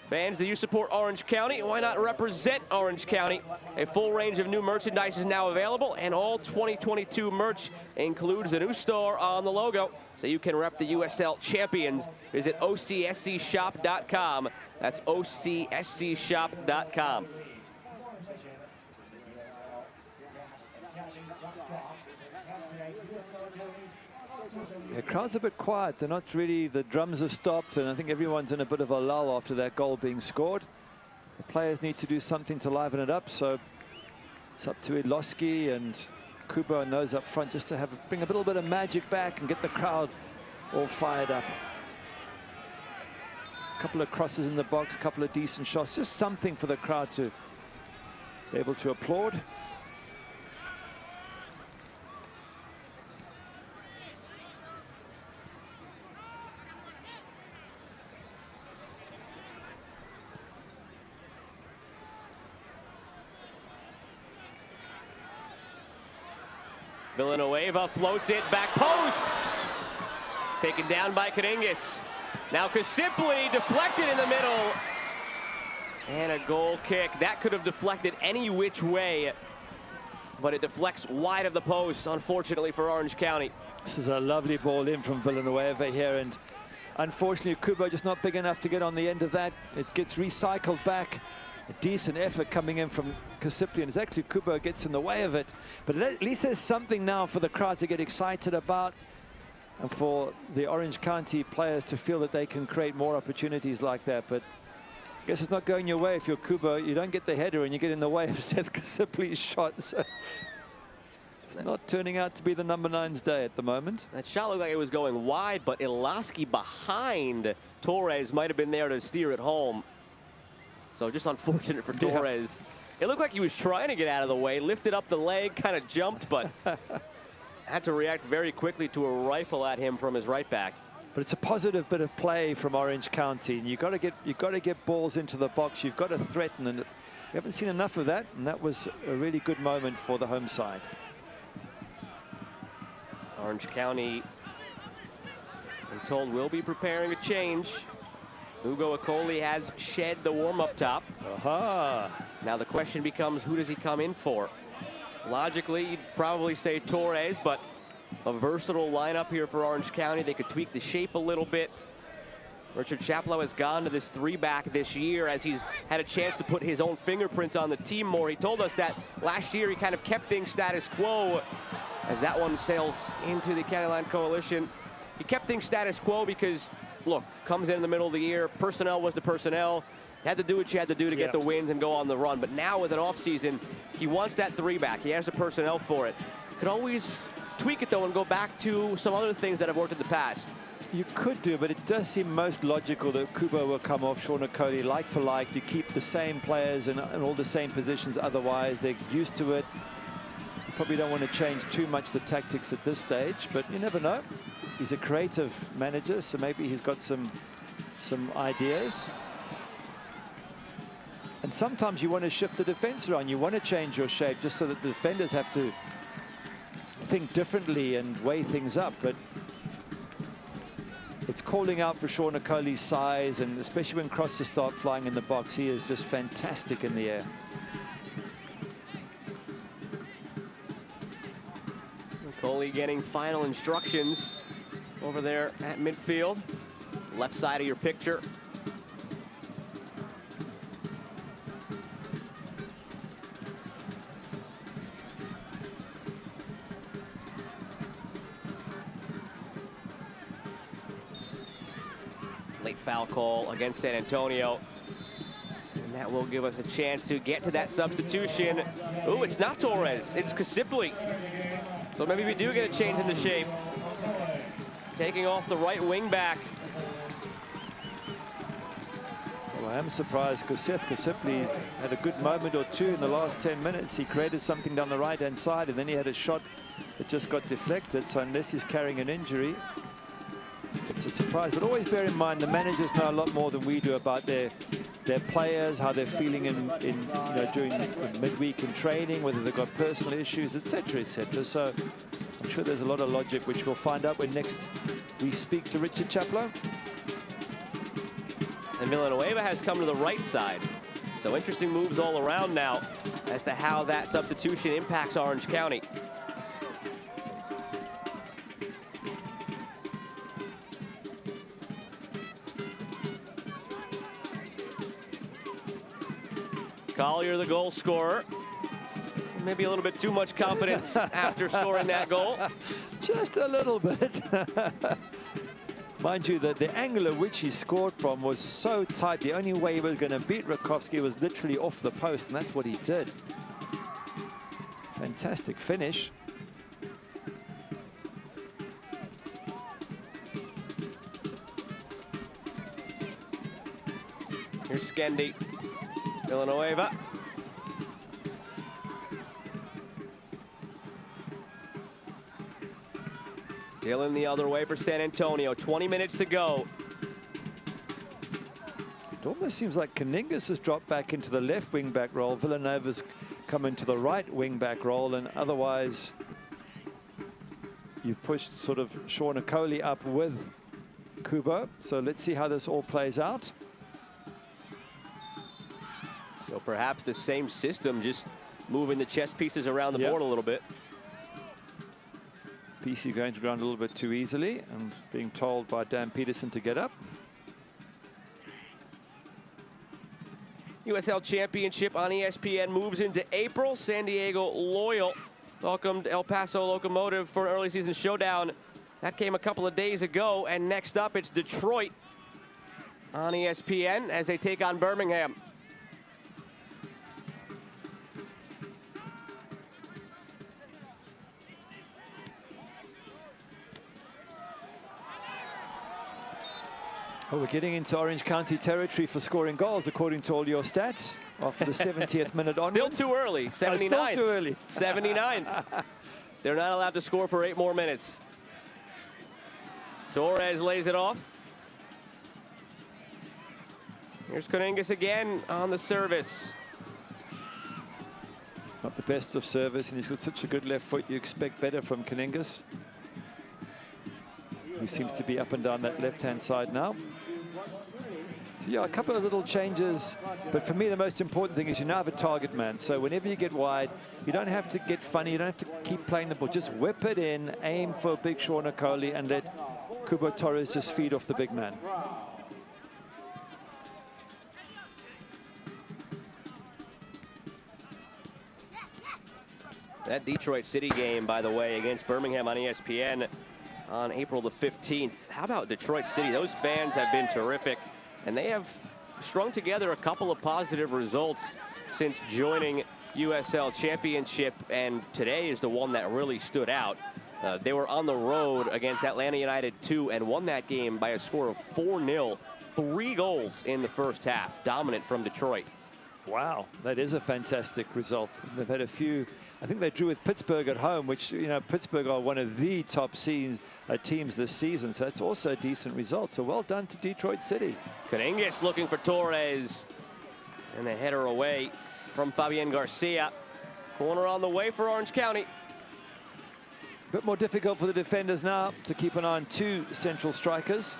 Fans, do you support Orange County? Why not represent Orange County? A full range of new merchandise is now available, and all 2022 merch includes a new star on the logo, so you can rep the USL champions. Visit OCSCshop.com. That's OCSCshop.com. The crowd's a bit quiet. They're not really, the drums have stopped, and I think everyone's in a bit of a lull after that goal being scored. The players need to do something to liven it up, so it's up to Iloski and Kubo and those up front just to bring a little bit of magic back and get the crowd all fired up. A couple of crosses in the box, a couple of decent shots, just something for the crowd to be able to applaud. Villanueva floats it back post. Taken down by Karingas. Now Kasipli deflected in the middle. And a goal kick. That could have deflected any which way, but it deflects wide of the post, unfortunately for Orange County. This is a lovely ball in from Villanueva here, and unfortunately Kubo just not big enough to get on the end of that. It gets recycled back. A decent effort coming in from Kasipli, and actually Kubo gets in the way of it. But at least there's something now for the crowd to get excited about, and for the Orange County players to feel that they can create more opportunities like that. But I guess it's not going your way if you're Kubo. You don't get the header and you get in the way of Seth Kasipli's shot. So it's not turning out to be the number 9's day at the moment. That shot looked like it was going wide, but Iloski behind Torres might have been there to steer it home. So just unfortunate for Torres. Yeah. It looked like he was trying to get out of the way, lifted up the leg, kind of jumped, but had to react very quickly to a rifle at him from his right back. But it's a positive bit of play from Orange County, and you've got to get balls into the box. You've got to threaten, and we haven't seen enough of that. And that was a really good moment for the home side. Orange County, I'm told, will be preparing a change. Hugo Okoli has shed the warm-up top. Now the question becomes, who does he come in for? Logically, you'd probably say Torres, but a versatile lineup here for Orange County. They could tweak the shape a little bit. Richard Chaplow has gone to this 3-back this year as he's had a chance to put his own fingerprints on the team more. He told us that last year he kind of kept things status quo as that one sails into the County Line Coalition. He kept things status quo because, look, comes in the middle of the year, personnel was the personnel. You had to do what you had to do to get the wins and go on the run. But now with an offseason, he wants that 3-back. He has the personnel for it. Could always tweak it, though, and go back to some other things that have worked in the past. You could do, but it does seem most logical that Kubo will come off Sean Okoli like for like. You keep the same players in all the same positions, otherwise they're used to it. You probably don't want to change too much the tactics at this stage, but you never know. He's a creative manager, so maybe he's got some ideas. And sometimes you want to shift the defense around. You want to change your shape just so that the defenders have to think differently and weigh things up. But it's calling out for Sean Okoli's size, and especially when crosses start flying in the box, he is just fantastic in the air. Okoli getting final instructions over there at midfield. Left side of your picture. Late foul call against San Antonio. And that will give us a chance to get to that substitution. Ooh, it's not Torres, it's Kasipli. So maybe we do get a change in the shape. Taking off the right wing back. Well, I am surprised because Seth Kasipli had a good moment or two in the last 10 minutes. He created something down the right-hand side, and then he had a shot that just got deflected. So unless he's carrying an injury, it's a surprise. But always bear in mind, the managers know a lot more than we do about their players, how they're feeling during midweek in training, whether they've got personal issues, etc., etc. So I'm sure there's a lot of logic, which we'll find out when next we speak to Richard Chaplow. And Villanueva has come to the right side. So interesting moves all around now as to how that substitution impacts Orange County. Collier, the goal scorer. Maybe a little bit too much confidence after scoring that goal. Just a little bit. Mind you, that the angle at which he scored from was so tight. The only way he was going to beat Rakowski was literally off the post, and that's what he did. Fantastic finish. Here's Skendi. Villanueva. Dylan the other way for San Antonio. 20 minutes to go. It almost seems like Kaningas has dropped back into the left wing back role. Villanueva's come into the right wing back role, and otherwise you've pushed sort of Sean Okoli up with Kubo. So let's see how this all plays out. So perhaps the same system, just moving the chess pieces around the board a little bit. PC going to ground a little bit too easily and being told by Dan Peterson to get up. USL Championship on ESPN moves into April. San Diego Loyal welcomed El Paso Locomotive for an early season showdown. That came a couple of days ago. And next up, it's Detroit on ESPN as they take on Birmingham. Oh, we're getting into Orange County territory for scoring goals, according to all your stats, after the 70th minute onwards. Still too early, 79. Still too early. 79th. They're not allowed to score for 8 more minutes. Torres lays it off. Here's Kaningas again on the service. Not the best of service, and he's got such a good left foot. You expect better from Kaningas, who seems to be up and down that left-hand side now. So yeah, a couple of little changes, but for me the most important thing is you now have a target man. So whenever you get wide, you don't have to get funny, you don't have to keep playing the ball. Just whip it in, aim for big Sean Okoli, and let Kubo Torres just feed off the big man. That Detroit City game, by the way, against Birmingham on ESPN on April the 15th. How about Detroit City? Those fans have been terrific, and they have strung together a couple of positive results since joining USL Championship, and today is the one that really stood out. They were on the road against Atlanta United 2 and won that game by a score of 4-0. 3 goals in the first half, dominant from Detroit. Wow, that is a fantastic result. They've had a few. I think they drew with Pittsburgh at home, which, you know, Pittsburgh are one of the top teams this season. So that's also a decent result. So well done to Detroit City. Caningis looking for Torres. And the header away from Fabian Garcia. Corner on the way for Orange County. A bit more difficult for the defenders now to keep an eye on 2 central strikers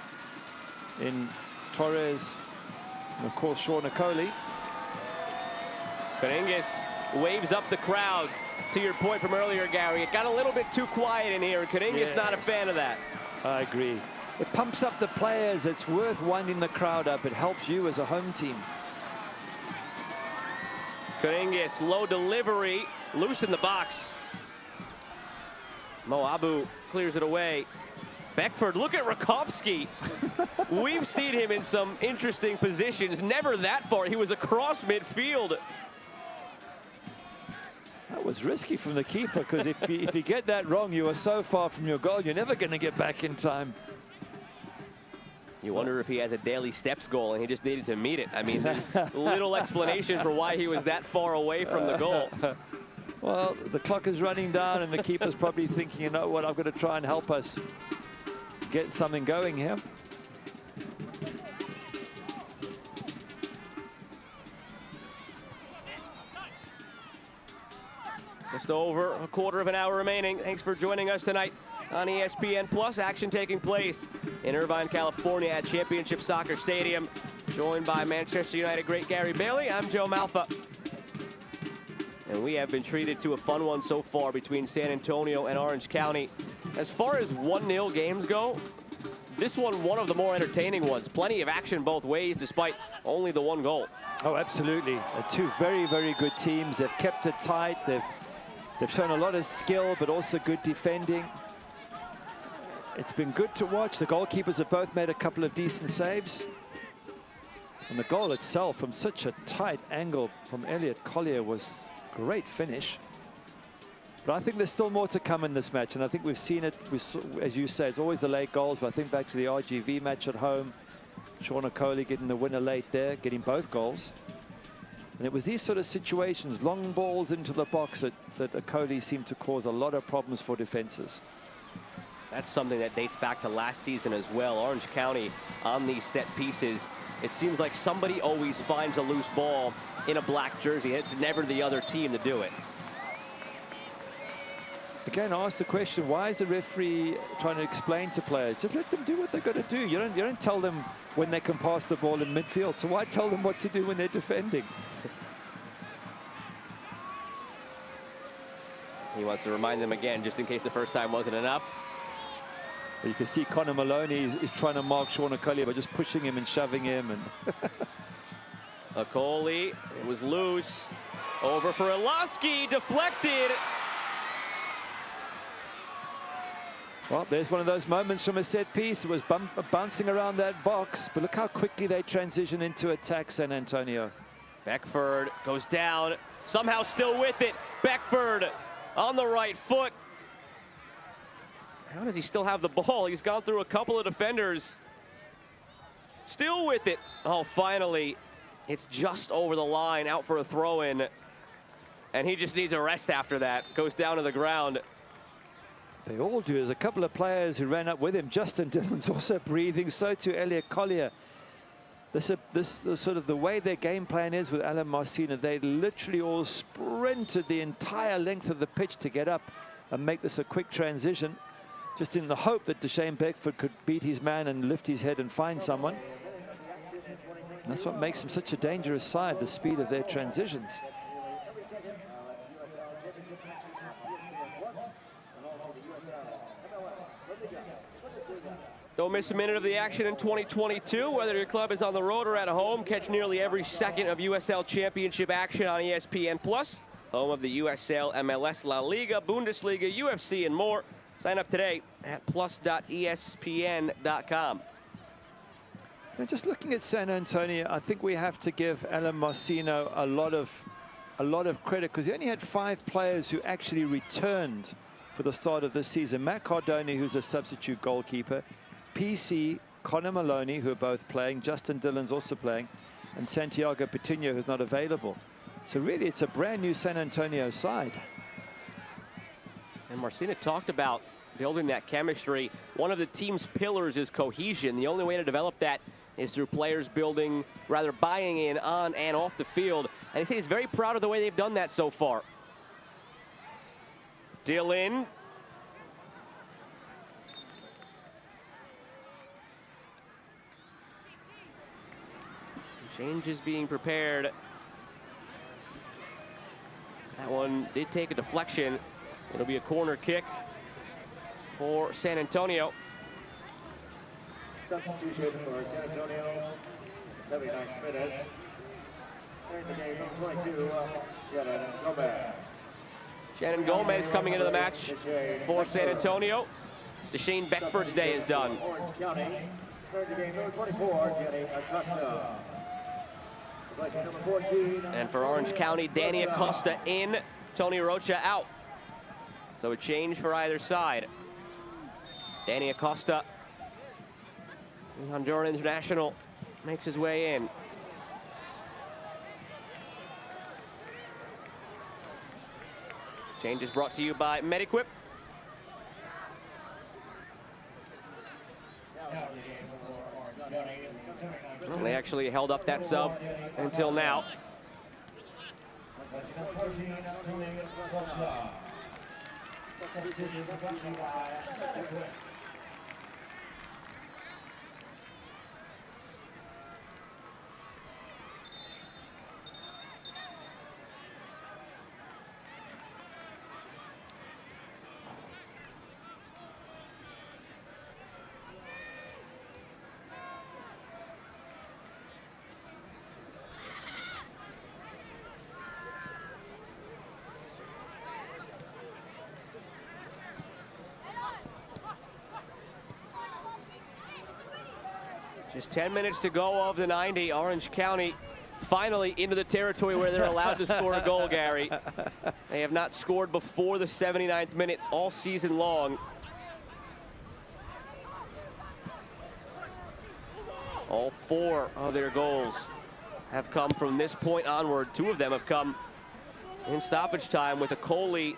in Torres and, of course, Sean Okoli. Caningis waves up the crowd. To your point from earlier, Gary, it got a little bit too quiet in here. Caningis not a fan of that. I agree. It pumps up the players. It's worth winding the crowd up. It helps you as a home team. Caningis, low delivery, loose in the box. Moabu clears it away. Beckford, look at Rakowski. We've seen him in some interesting positions. Never that far. He was across midfield. That was risky from the keeper, because if you get that wrong, you are so far from your goal, you're never going to get back in time. You wonder if he has a daily steps goal and he just needed to meet it. I mean, there's little explanation for why he was that far away from the goal. Well, the clock is running down and the keeper's probably thinking, you know what, I've got to try and help us get something going here. Just over a quarter of an hour remaining. Thanks for joining us tonight on ESPN Plus. Action taking place in Irvine, California at Championship Soccer Stadium. Joined by Manchester United great Gary Bailey. I'm Joe Malfa. And we have been treated to a fun one so far between San Antonio and Orange County. As far as 1-0 games go, this one of the more entertaining ones. Plenty of action both ways despite only the 1 goal. Oh, absolutely. 2 very, very good teams. They've kept it tight. They've shown a lot of skill, but also good defending. It's been good to watch. The goalkeepers have both made a couple of decent saves. And the goal itself from such a tight angle from Elliot Collier was great finish. But I think there's still more to come in this match. And I think we've seen it, as you say, it's always the late goals. But I think back to the RGV match at home, Sean Okoli getting the winner late there, getting both goals. And it was these sort of situations, long balls into the box, that Okoli seemed to cause a lot of problems for defenses. That's something that dates back to last season as well. Orange County on these set pieces. It seems like somebody always finds a loose ball in a black jersey. It's never the other team to do it. Again, I asked the question, why is the referee trying to explain to players? Just let them do what they've got to do. You don't tell them when they can pass the ball in midfield. So why tell them what to do when they're defending? He wants to remind them again, just in case the first time wasn't enough. You can see Connor Maloney is trying to mark Sean Okoli by just pushing him and shoving him. And Okoli, it was loose. Over for Iloski, deflected. Well, there's one of those moments from a set piece. It was bouncing around that box, but look how quickly they transition into attack, San Antonio. Beckford goes down, somehow still with it. Beckford on the right foot. How does he still have the ball? He's gone through a couple of defenders. Still with it. Oh, finally, it's just over the line, out for a throw-in. And he just needs a rest after that. Goes down to the ground. They all do. There's a couple of players who ran up with him. Justin Dillon's also breathing. So too Elliot Collier. This sort of the way their game plan is with Alan Marcina. They literally all sprinted the entire length of the pitch to get up and make this a quick transition, just in the hope that Deshane Beckford could beat his man and lift his head and find someone. And that's what makes them such a dangerous side, the speed of their transitions. Don't miss a minute of the action in 2022. Whether your club is on the road or at home, catch nearly every second of USL Championship action on ESPN Plus. home of the USL, MLS, La Liga, Bundesliga, UFC, and more. Sign up today at plus.espn.com. Now, just looking at San Antonio, I think we have to give Alan Marcino a lot of credit, because he only had 5 players who actually returned for the start of this season. Matt Cardone, who's a substitute goalkeeper, PC, Connor Maloney, who are both playing, Justin Dillon's also playing, and Santiago Patino, who's not available. So really, it's a brand new San Antonio side. And Marcino talked about building that chemistry. One of the team's pillars is cohesion. The only way to develop that is through players buying in on and off the field. And he said he's very proud of the way they've done that so far. Dillon. Change is being prepared. That one did take a deflection. It'll be a corner kick for San Antonio. Substitution for San Antonio, 79th minute. During the game, 22, Shannon Gomez. Shannon Gomez coming into the match for San Antonio. Deshane Beckford's day is done. Orange County. During the game, number 24, Danny Acosta. Number 14. And for Orange County, Danny Acosta in, Tony Rocha out. So a change for either side. Danny Acosta, the Honduran international, makes his way in. Change is brought to you by Mediquip. Well, they actually held up that sub until now. Just 10 minutes to go of the 90. Orange County finally into the territory where they're allowed to score a goal, Gary. They have not scored before the 79th minute all season long. All 4 of their goals have come from this point onward. 2 of them have come in stoppage time, with Coley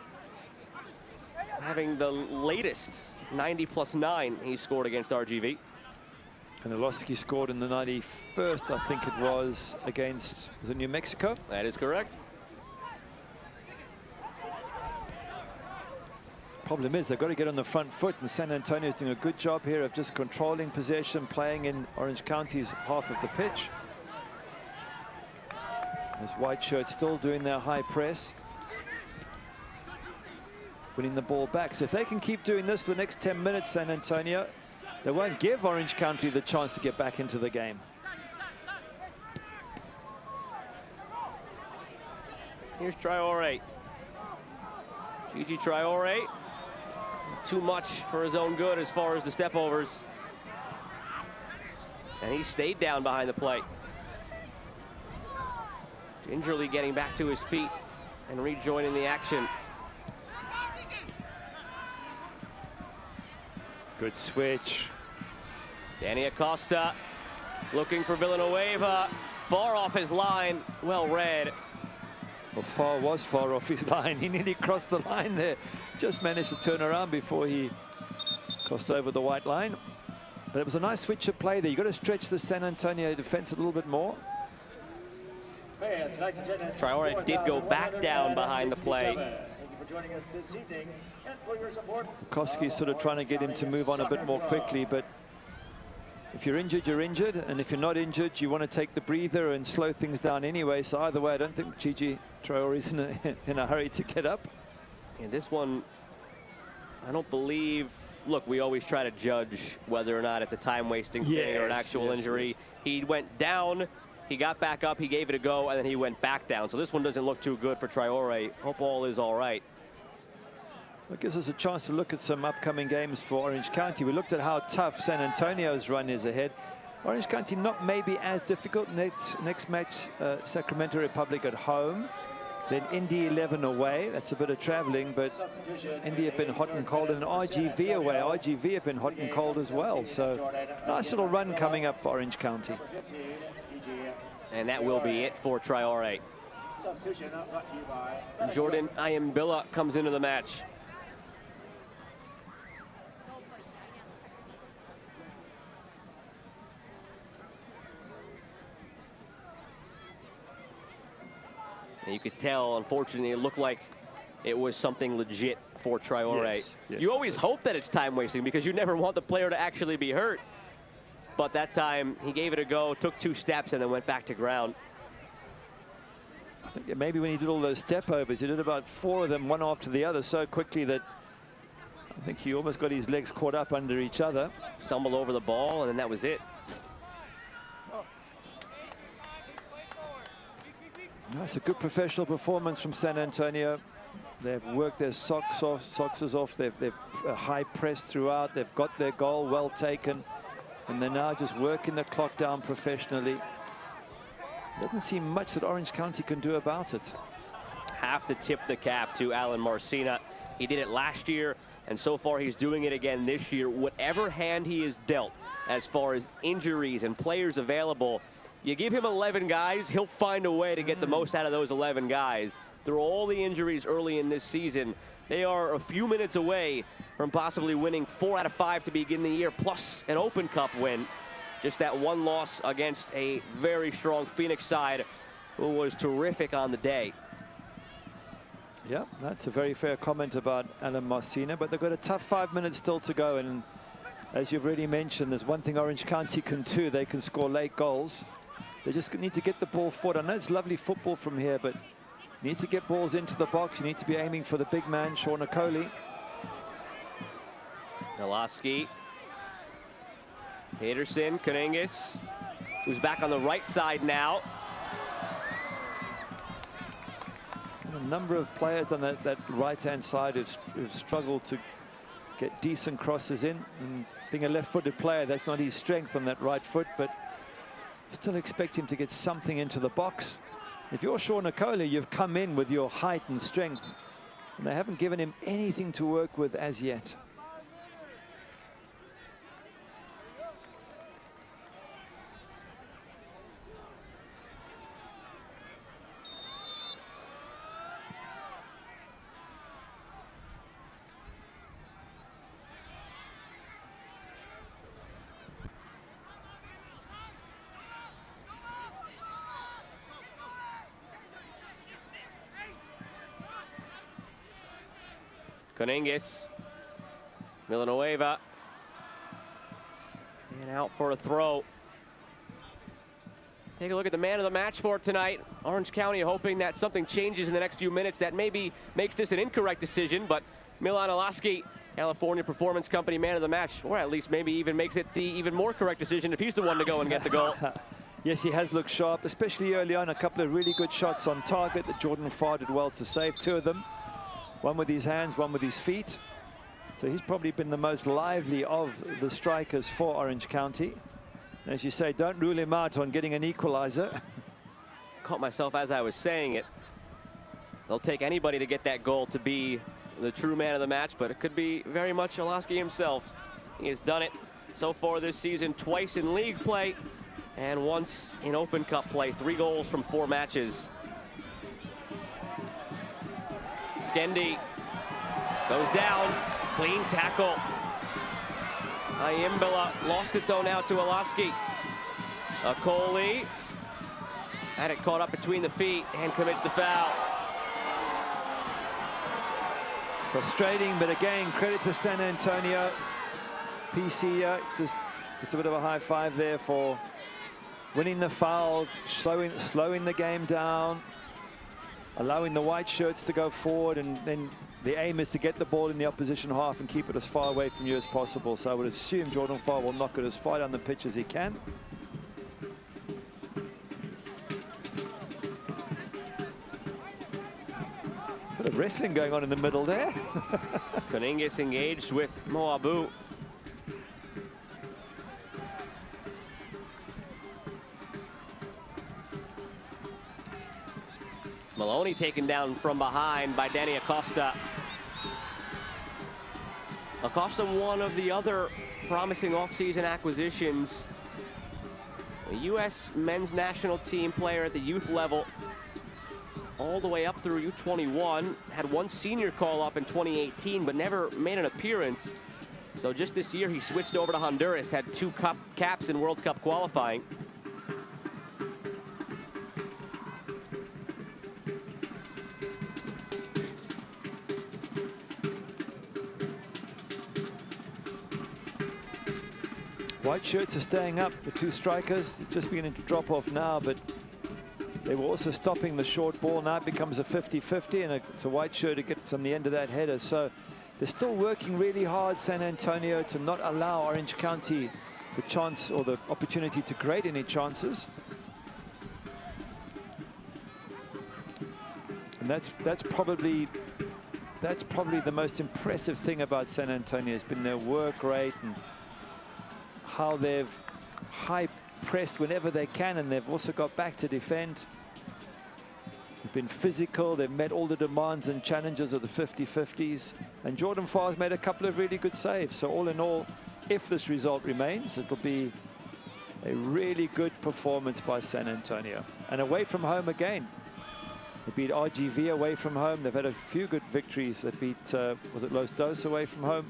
having the latest 90+9 he scored against RGV. And Oloski scored in the 91st, I think it was it New Mexico? That is correct. Problem is, they've got to get on the front foot, and San Antonio's doing a good job here of just controlling possession, playing in Orange County's half of the pitch. Those white shirts still doing their high press, winning the ball back. So if they can keep doing this for the next 10 minutes, San Antonio, they won't give Orange County the chance to get back into the game. Here's Traore. Gigi Traore. Too much for his own good as far as the step-overs. And he stayed down behind the play. Gingerly getting back to his feet and rejoining the action. Good switch. Danny Acosta looking for Villanueva. Far off his line. Well read. Well, far off his line. He nearly crossed the line there. Just managed to turn around before he crossed over the white line. But it was a nice switch of play there. You've got to stretch the San Antonio defense a little bit more. Traore did go back down behind the play. Joining us this evening and for your support. Koski's sort of trying to get him to move on a bit more quickly, but if you're injured, you're injured, and if you're not injured, you want to take the breather and slow things down anyway. So either way, I don't think Gigi Traore's in a hurry to get up. And this one, I don't believe, look, we always try to judge whether or not it's a time-wasting thing or an actual injury. Yes. He went down He got back up, he gave it a go, and then he went back down. So this one doesn't look too good for Traore. Hope all is all right. It gives us a chance to look at some upcoming games for Orange County. We looked at how tough San Antonio's run is ahead. Orange County not maybe as difficult. Next match, Sacramento Republic at home. Then Indy 11 away. That's a bit of traveling, but Indy have been hot and cold, and RGV away. RGV have been hot and cold as well. So nice little run coming up for Orange County. And that will be it for Traore. Jordan Ayambilla comes into the match. And you could tell, unfortunately, it looked like it was something legit for Traore. Yes, yes. You always hope that it's time wasting because you never want the player to actually be hurt. But that time, he gave it a go, took 2 steps, and then went back to ground. I think maybe when he did all those step overs, he did about 4 of them, one after the other, so quickly that I think he almost got his legs caught up under each other. Stumbled over the ball, and then that was it. That's a good professional performance from San Antonio. They've worked their soxes off. They've high pressed throughout. They've got their goal well taken. And they're now just working the clock down professionally. Doesn't seem much that Orange County can do about it. Have to tip the cap to Alan Marcina. He did it last year, and so far he's doing it again this year. Whatever hand he is dealt as far as injuries and players available, you give him 11 guys, he'll find a way to get the most out of those 11 guys. Through all the injuries early in this season, they are a few minutes away from possibly winning 4 out of 5 to begin the year, plus an Open Cup win. Just that one loss against a very strong Phoenix side who was terrific on the day. Yeah, that's a very fair comment about Alan Marcina, but they've got a tough 5 minutes still to go. And as you've already mentioned, there's one thing Orange County can do. They can score late goals. They just need to get the ball forward. I know it's lovely football from here, but you need to get balls into the box. You need to be aiming for the big man, Sean Okoli. Nalaski. Peterson, Kanengis, who's back on the right side now. A number of players on that right-hand side who've struggled to get decent crosses in. And being a left-footed player, that's not his strength on that right foot, but still expect him to get something into the box. If you're Sean Okoli, you've come in with your height and strength, and they haven't given him anything to work with as yet. Kanengis, Villanueva, and out for a throw. Take a look at the man of the match for tonight. Orange County hoping that something changes in the next few minutes that maybe makes this an incorrect decision, but Milan Alaski, California Performance Company man of the match, or at least maybe even makes it the even more correct decision if he's the one to go and get the goal. Yes, he has looked sharp, especially early on. A couple of really good shots on target that Jordan Farr did well to save, 2 of them. One with his hands, one with his feet. So he's probably been the most lively of the strikers for Orange County. As you say, don't rule him out on getting an equalizer. Caught myself as I was saying it. They'll take anybody to get that goal to be the true man of the match, but it could be very much Alaski himself. He has done it so far this season, twice in league play and once in Open Cup play. 3 goals from 4 matches. Skendi goes down, clean tackle. Ayambilla lost it though now to Alaski. Okoli had it caught up between the feet and commits the foul. Frustrating, but again, credit to San Antonio. PC just gets a bit of a high five there for winning the foul, slowing the game down, allowing the white shirts to go forward, and then the aim is to get the ball in the opposition half and keep it as far away from you as possible. So I would assume Jordan Farr will knock it as far down the pitch as he can. of wrestling going on in the middle there. Kuningas engaged with Moabu. Maloney taken down from behind by Danny Acosta. Acosta, one of the other promising offseason acquisitions. A U.S. men's national team player at the youth level, all the way up through U21. Had one senior call up in 2018, but never made an appearance. So just this year, he switched over to Honduras, had 2 caps in World Cup qualifying. White shirts are staying up. The 2 strikers just beginning to drop off now, but they were also stopping the short ball. Now it becomes a 50-50, and it's a white shirt who gets on the end of that header. So they're still working really hard, San Antonio, to not allow Orange County the chance or the opportunity to create any chances. And that's probably the most impressive thing about San Antonio. Has been their work rate and how they've high pressed whenever they can, and they've also got back to defend. They've been physical. They've met all the demands and challenges of the 50-50s. And Jordan Farr's made a couple of really good saves. So all in all, if this result remains, it'll be a really good performance by San Antonio. And away from home again. They beat RGV away from home. They've had a few good victories. They beat, was it Los Dos away from home?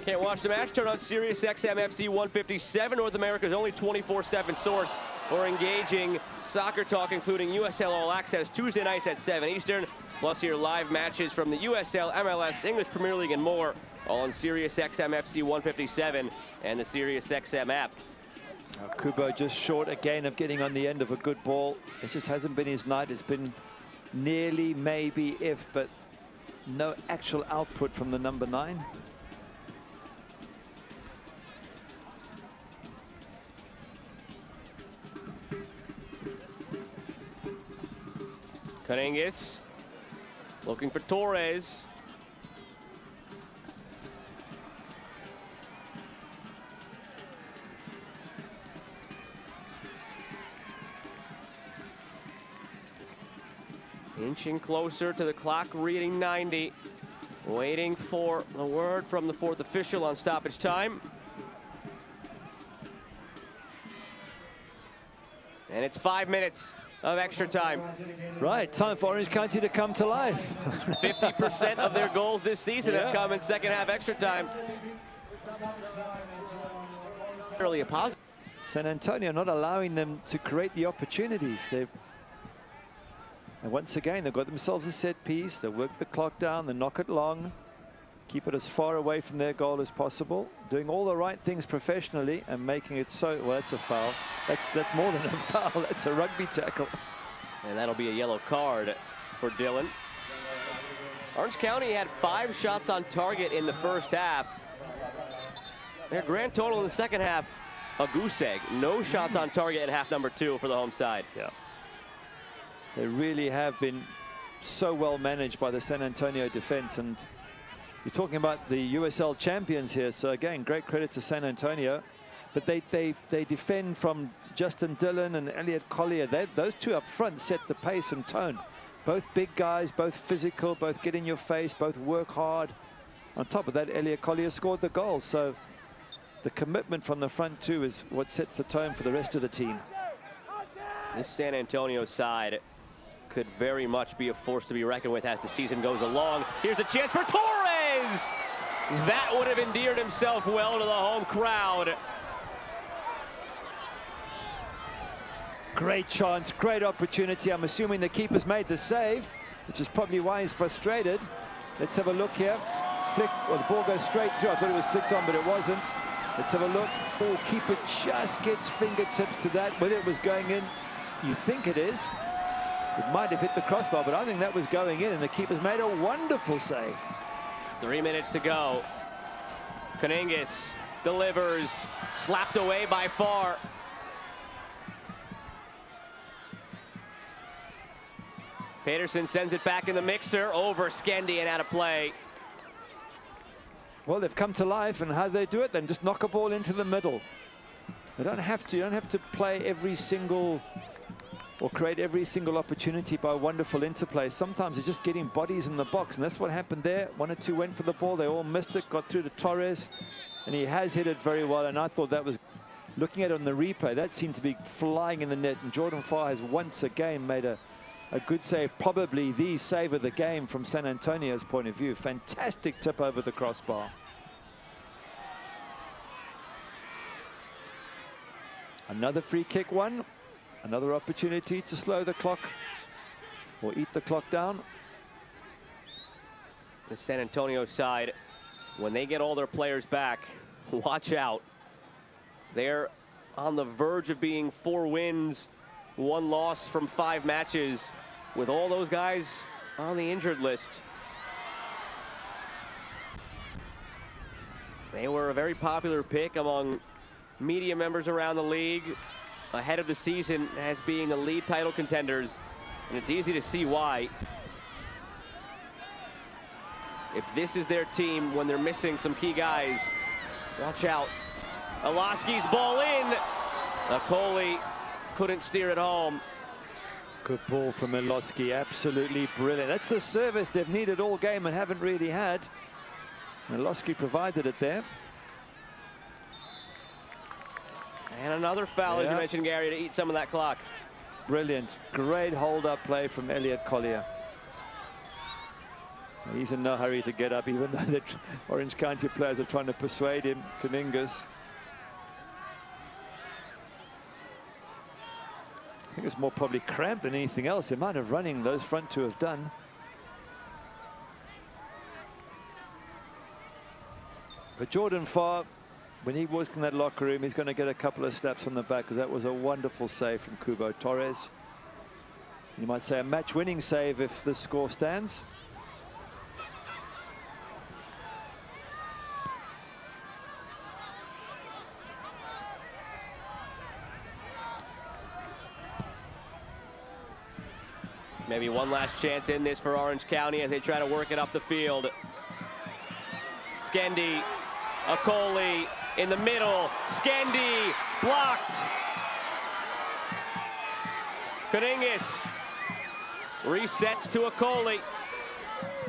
Can't watch the match? Turn on Sirius XM FC 157, North America's only 24/7 source for engaging soccer talk, including USL All Access Tuesday nights at 7 Eastern, plus hear live matches from the USL, MLS, English Premier League, and more, all on Sirius XM FC 157 and the Sirius XM app. Kubo just short again of getting on the end of a good ball. It just hasn't been his night. It's been nearly, maybe, if, but no actual output from the number 9. Kuningas looking for Torres. Inching closer to the clock, reading 90. Waiting for a word from the 4th official on stoppage time. And it's 5 minutes of extra time. Right, time for Orange County to come to life. 50% of their goals this season have come in second half extra time. Really a positive. San Antonio not allowing them to create the opportunities. And once again, they've got themselves a set piece. They work the clock down, they knock it long, keep it as far away from their goal as possible, doing all the right things professionally and making it so, well, that's a foul. That's more than a foul, that's a rugby tackle. And that'll be a yellow card for Dylan. Orange County had 5 shots on target in the first half. Their grand total in the second half, a goose egg. No shots on target at half number 2 for the home side. Yeah. They really have been so well managed by the San Antonio defense, and you're talking about the USL champions here, so again, great credit to San Antonio. But they defend from Justin Dillon and Elliot Collier. Those 2 up front set the pace and tone. Both big guys, both physical, both get in your face, both work hard. On top of that, Elliot Collier scored the goal. So the commitment from the front 2 is what sets the tone for the rest of the team. This San Antonio side could very much be a force to be reckoned with as the season goes along. Here's a chance for Torres! That would have endeared himself well to the home crowd. Great chance, great opportunity. I'm assuming the keeper's made the save, which is probably why he's frustrated. Let's have a look here. Flick, well, the ball goes straight through. I thought it was flicked on, but it wasn't. Let's have a look. Oh, keeper just gets fingertips to that. Whether it was going in, you think it is. It might have hit the crossbar, but I think that was going in, and the keeper's made a wonderful save. 3 minutes to go. Kuningas delivers, slapped away by Farr. Peterson sends it back in the mixer, over Skendi and out of play. Well, they've come to life, and how do they do it? Then just knock a ball into the middle. You don't have to play every single or create every single opportunity by wonderful interplay. Sometimes it's just getting bodies in the box, and that's what happened there. 1 or 2 went for the ball, they all missed it, got through to Torres, and he has hit it very well. And I thought that was, looking at it on the replay, that seemed to be flying in the net, and Jordan Farr has once again made a good save, probably the save of the game from San Antonio's point of view. Fantastic tip over the crossbar. Another free kick one. Another opportunity to slow the clock or eat the clock down. The San Antonio side, when they get all their players back, watch out. They're on the verge of being 4 wins, 1 loss from 5 matches, with all those guys on the injured list. They were a very popular pick among media members around the league ahead of the season as being the lead title contenders, and it's easy to see why. If this is their team when they're missing some key guys, watch out. Alaski's ball in. Akoli couldn't steer it home. Good ball from Miloski, absolutely brilliant. That's the service they've needed all game and haven't really had. Miloski provided it there. And another foul, as you mentioned, Gary, to eat some of that clock. Brilliant. Great hold-up play from Elliot Collier. He's in no hurry to get up, even though the Orange County players are trying to persuade him. Kuningas. I think it's more probably cramp than anything else. The amount of running those front 2 have done. But Jordan Farr, when he walks in that locker room, he's going to get a couple of steps on the back, because that was a wonderful save from Kubo Torres. You might say a match-winning save if the score stands. Maybe one last chance in this for Orange County as they try to work it up the field. Skendi, Akoli in the middle. Skendi blocked. Kuningas resets to Akoli.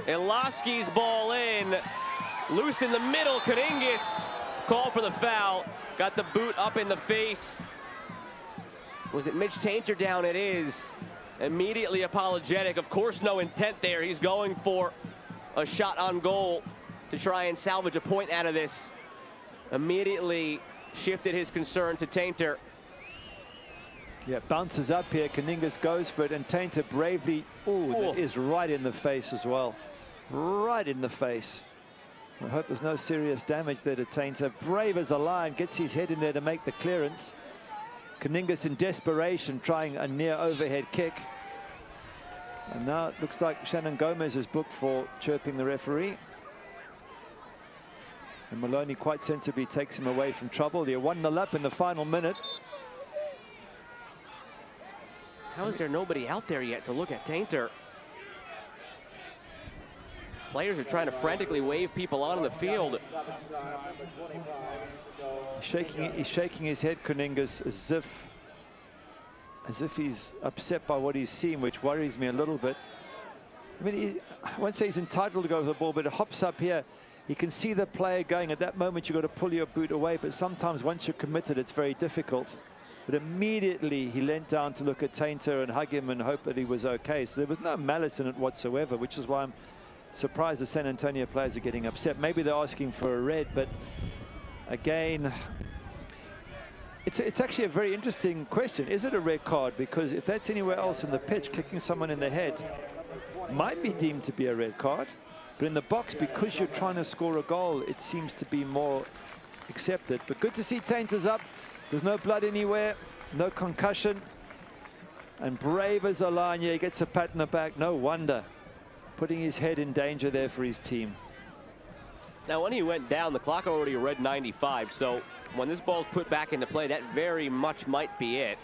Ilaski's ball in. Loose in the middle. Kuningas called for the foul. Got the boot up in the face. Was it Mitch Tainter down? It is. Immediately apologetic. Of course, no intent there. He's going for a shot on goal to try and salvage a point out of this. Immediately shifted his concern to Tainter. Yeah, bounces up here. Kuningas goes for it, and Tainter bravely. That is right in the face as well. Right in the face. I hope there's no serious damage there to Tainter. Brave as a lion, gets his head in there to make the clearance. Kuningas in desperation trying a near overhead kick. And now it looks like Shannon Gomez is booked for chirping the referee. And Maloney quite sensibly takes him away from trouble. They're 1-0 up in the final minute. How is there nobody out there yet to look at Tainter? Players are trying to frantically wave people on in the field. He's shaking his head, Kuningas, as if he's upset by what he's seen, which worries me a little bit. I mean, I won't say he's entitled to go for the ball, but it hops up here. You can see the player going. At that moment, you've got to pull your boot away, but sometimes once you're committed, it's very difficult. But immediately he leant down to look at Tainter and hug him and hope that he was okay. So there was no malice in it whatsoever, which is why I'm surprised the San Antonio players are getting upset. Maybe they're asking for a red, but again, it's actually a very interesting question. Is it a red card? Because if that's anywhere else in the pitch, kicking someone in the head might be deemed to be a red card. But in the box, because you're trying to score a goal, it seems to be more accepted. But good to see Tainter's up. There's no blood anywhere, no concussion. And brave as a lion, he gets a pat in the back. No wonder. Putting his head in danger there for his team. Now, when he went down, the clock already read 95, so when this ball's put back into play, that very much might be it.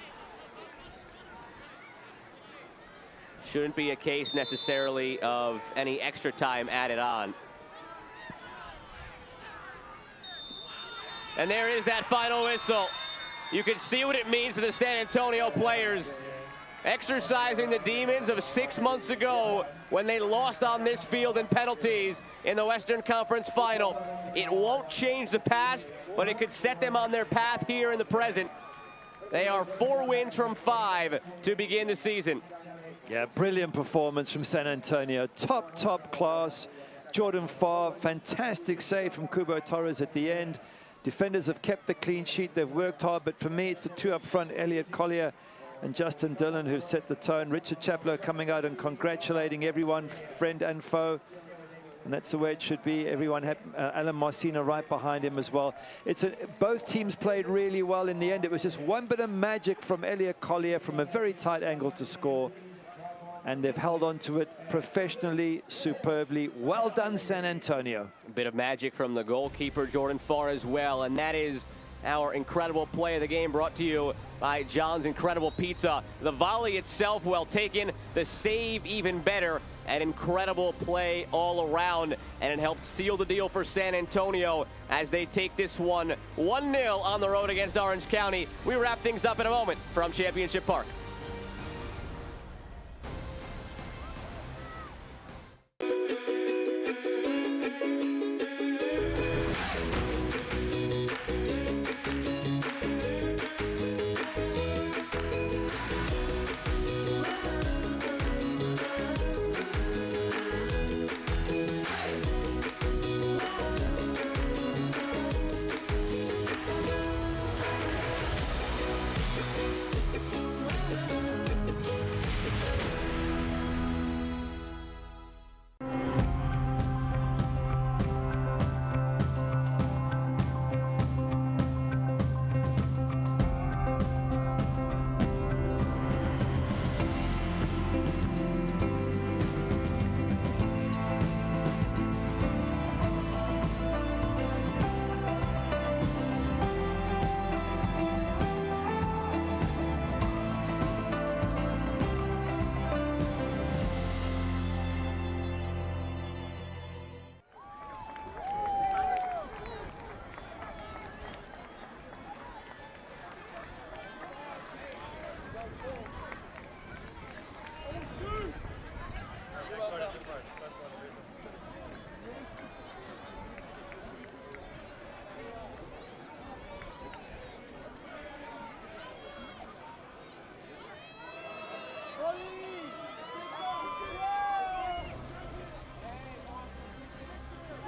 Shouldn't be a case necessarily of any extra time added on. And there is that final whistle. You can see what it means to the San Antonio players. Exercising the demons of 6 months ago when they lost on this field in penalties in the Western Conference Final. It won't change the past, but it could set them on their path here in the present. They are 4 wins from 5 to begin the season. Yeah, brilliant performance from San Antonio. Top class. Jordan Farr, fantastic save from Cubo Torres at the end. Defenders have kept the clean sheet. They've worked hard, but for me, it's the 2 up front, Elliot Collier and Justin Dillon, who've set the tone. Richard Chaplow coming out and congratulating everyone, friend and foe. And that's the way it should be. Everyone had Alan Marcina right behind him as well. Both teams played really well in the end. It was just one bit of magic from Elliot Collier from a very tight angle to score. And they've held on to it professionally, superbly. Well done, San Antonio. A bit of magic from the goalkeeper, Jordan Farr, as well. And that is our incredible play of the game, brought to you by John's Incredible Pizza. The volley itself well taken, the save even better, an incredible play all around, and it helped seal the deal for San Antonio as they take this one 1-0 on the road against Orange County. We wrap things up in a moment from Championship Park.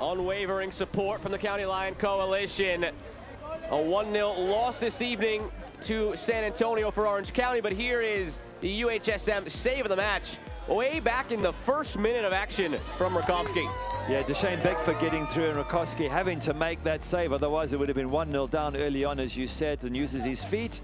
Unwavering support from the County Line Coalition. A 1-0 loss this evening to San Antonio for Orange County, but here is the UHSM save of the match way back in the first minute of action from Rakowski. Yeah, Deshane Beckford getting through and Rakowski having to make that save, otherwise it would have been 1-0 down early on, as you said, and uses his feet.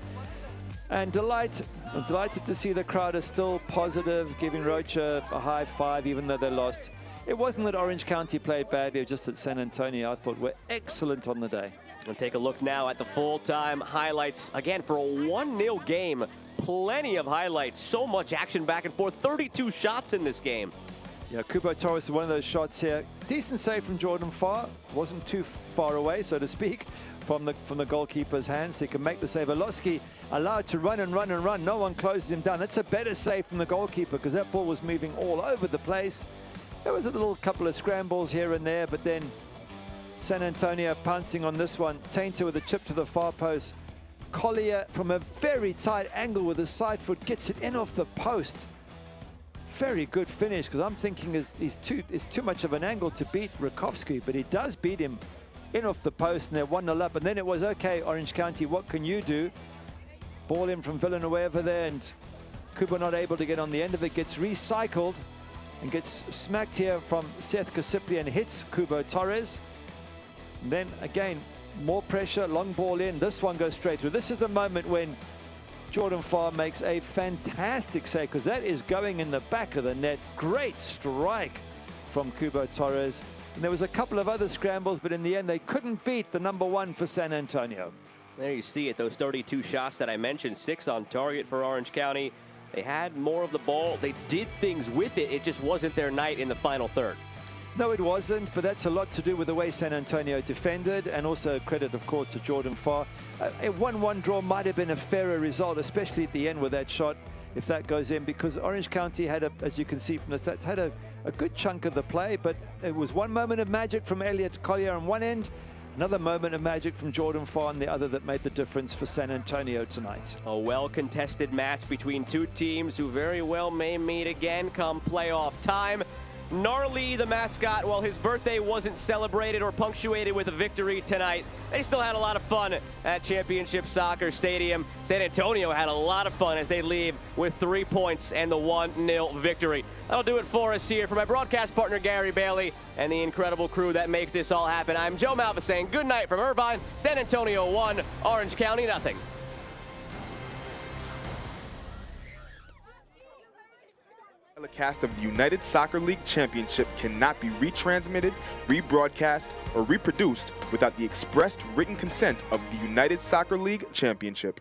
And I'm delighted to see the crowd is still positive, giving Rocha a high five even though they lost. It wasn't that Orange County played badly, it was just that San Antonio, I thought, were excellent on the day. We'll take a look now at the full-time highlights. Again, for a 1-0 game, plenty of highlights, so much action back and forth, 32 shots in this game. Yeah, Cubo Torres, one of those shots here. Decent save from Jordan Farr. Wasn't too far away, so to speak, from the goalkeeper's hands. So he can make the save. Oloski allowed to run and run and run. No one closes him down. That's a better save from the goalkeeper because that ball was moving all over the place. There was a little couple of scrambles here and there, but then San Antonio pouncing on this one. Tainter with a chip to the far post. Collier from a very tight angle with his side foot gets it in off the post. Very good finish, because I'm thinking it's too much of an angle to beat Rakowski, but he does beat him in off the post, and they're 1-0 up. And then it was, okay, Orange County, what can you do? Ball in from Villanueva there, and Kuba not able to get on the end of it, gets recycled and gets smacked here from Seth Kasipli and hits Cubo Torres. And then again, more pressure, long ball in. This one goes straight through. This is the moment when Jordan Farr makes a fantastic save, because that is going in the back of the net. Great strike from Cubo Torres. And there was a couple of other scrambles, but in the end, they couldn't beat the #1 for San Antonio. There you see it, those 32 shots that I mentioned, 6 on target for Orange County. They had more of the ball. They did things with it. It just wasn't their night in the final third. No, it wasn't, but that's a lot to do with the way San Antonio defended, and also credit, of course, to Jordan Farr. A 1-1 draw might have been a fairer result, especially at the end with that shot, if that goes in, because Orange County had, as you can see from the stats, had a good chunk of the play, but it was one moment of magic from Elliot Collier on one end, another moment of magic from Jordan Farr on the other that made the difference for San Antonio tonight. A well-contested match between two teams who very well may meet again come playoff time. Gnarly, the mascot, well, his birthday wasn't celebrated or punctuated with a victory tonight. They still had a lot of fun at Championship Soccer Stadium. San Antonio had a lot of fun as they leave with 3 points and the 1-0 victory. That'll do it for us here. For my broadcast partner, Gary Bailey, and the incredible crew that makes this all happen, I'm Joe Malva saying good night from Irvine. San Antonio 1, Orange County nothing. The telecast of the United Soccer League Championship cannot be retransmitted, rebroadcast, or reproduced without the expressed written consent of the United Soccer League Championship.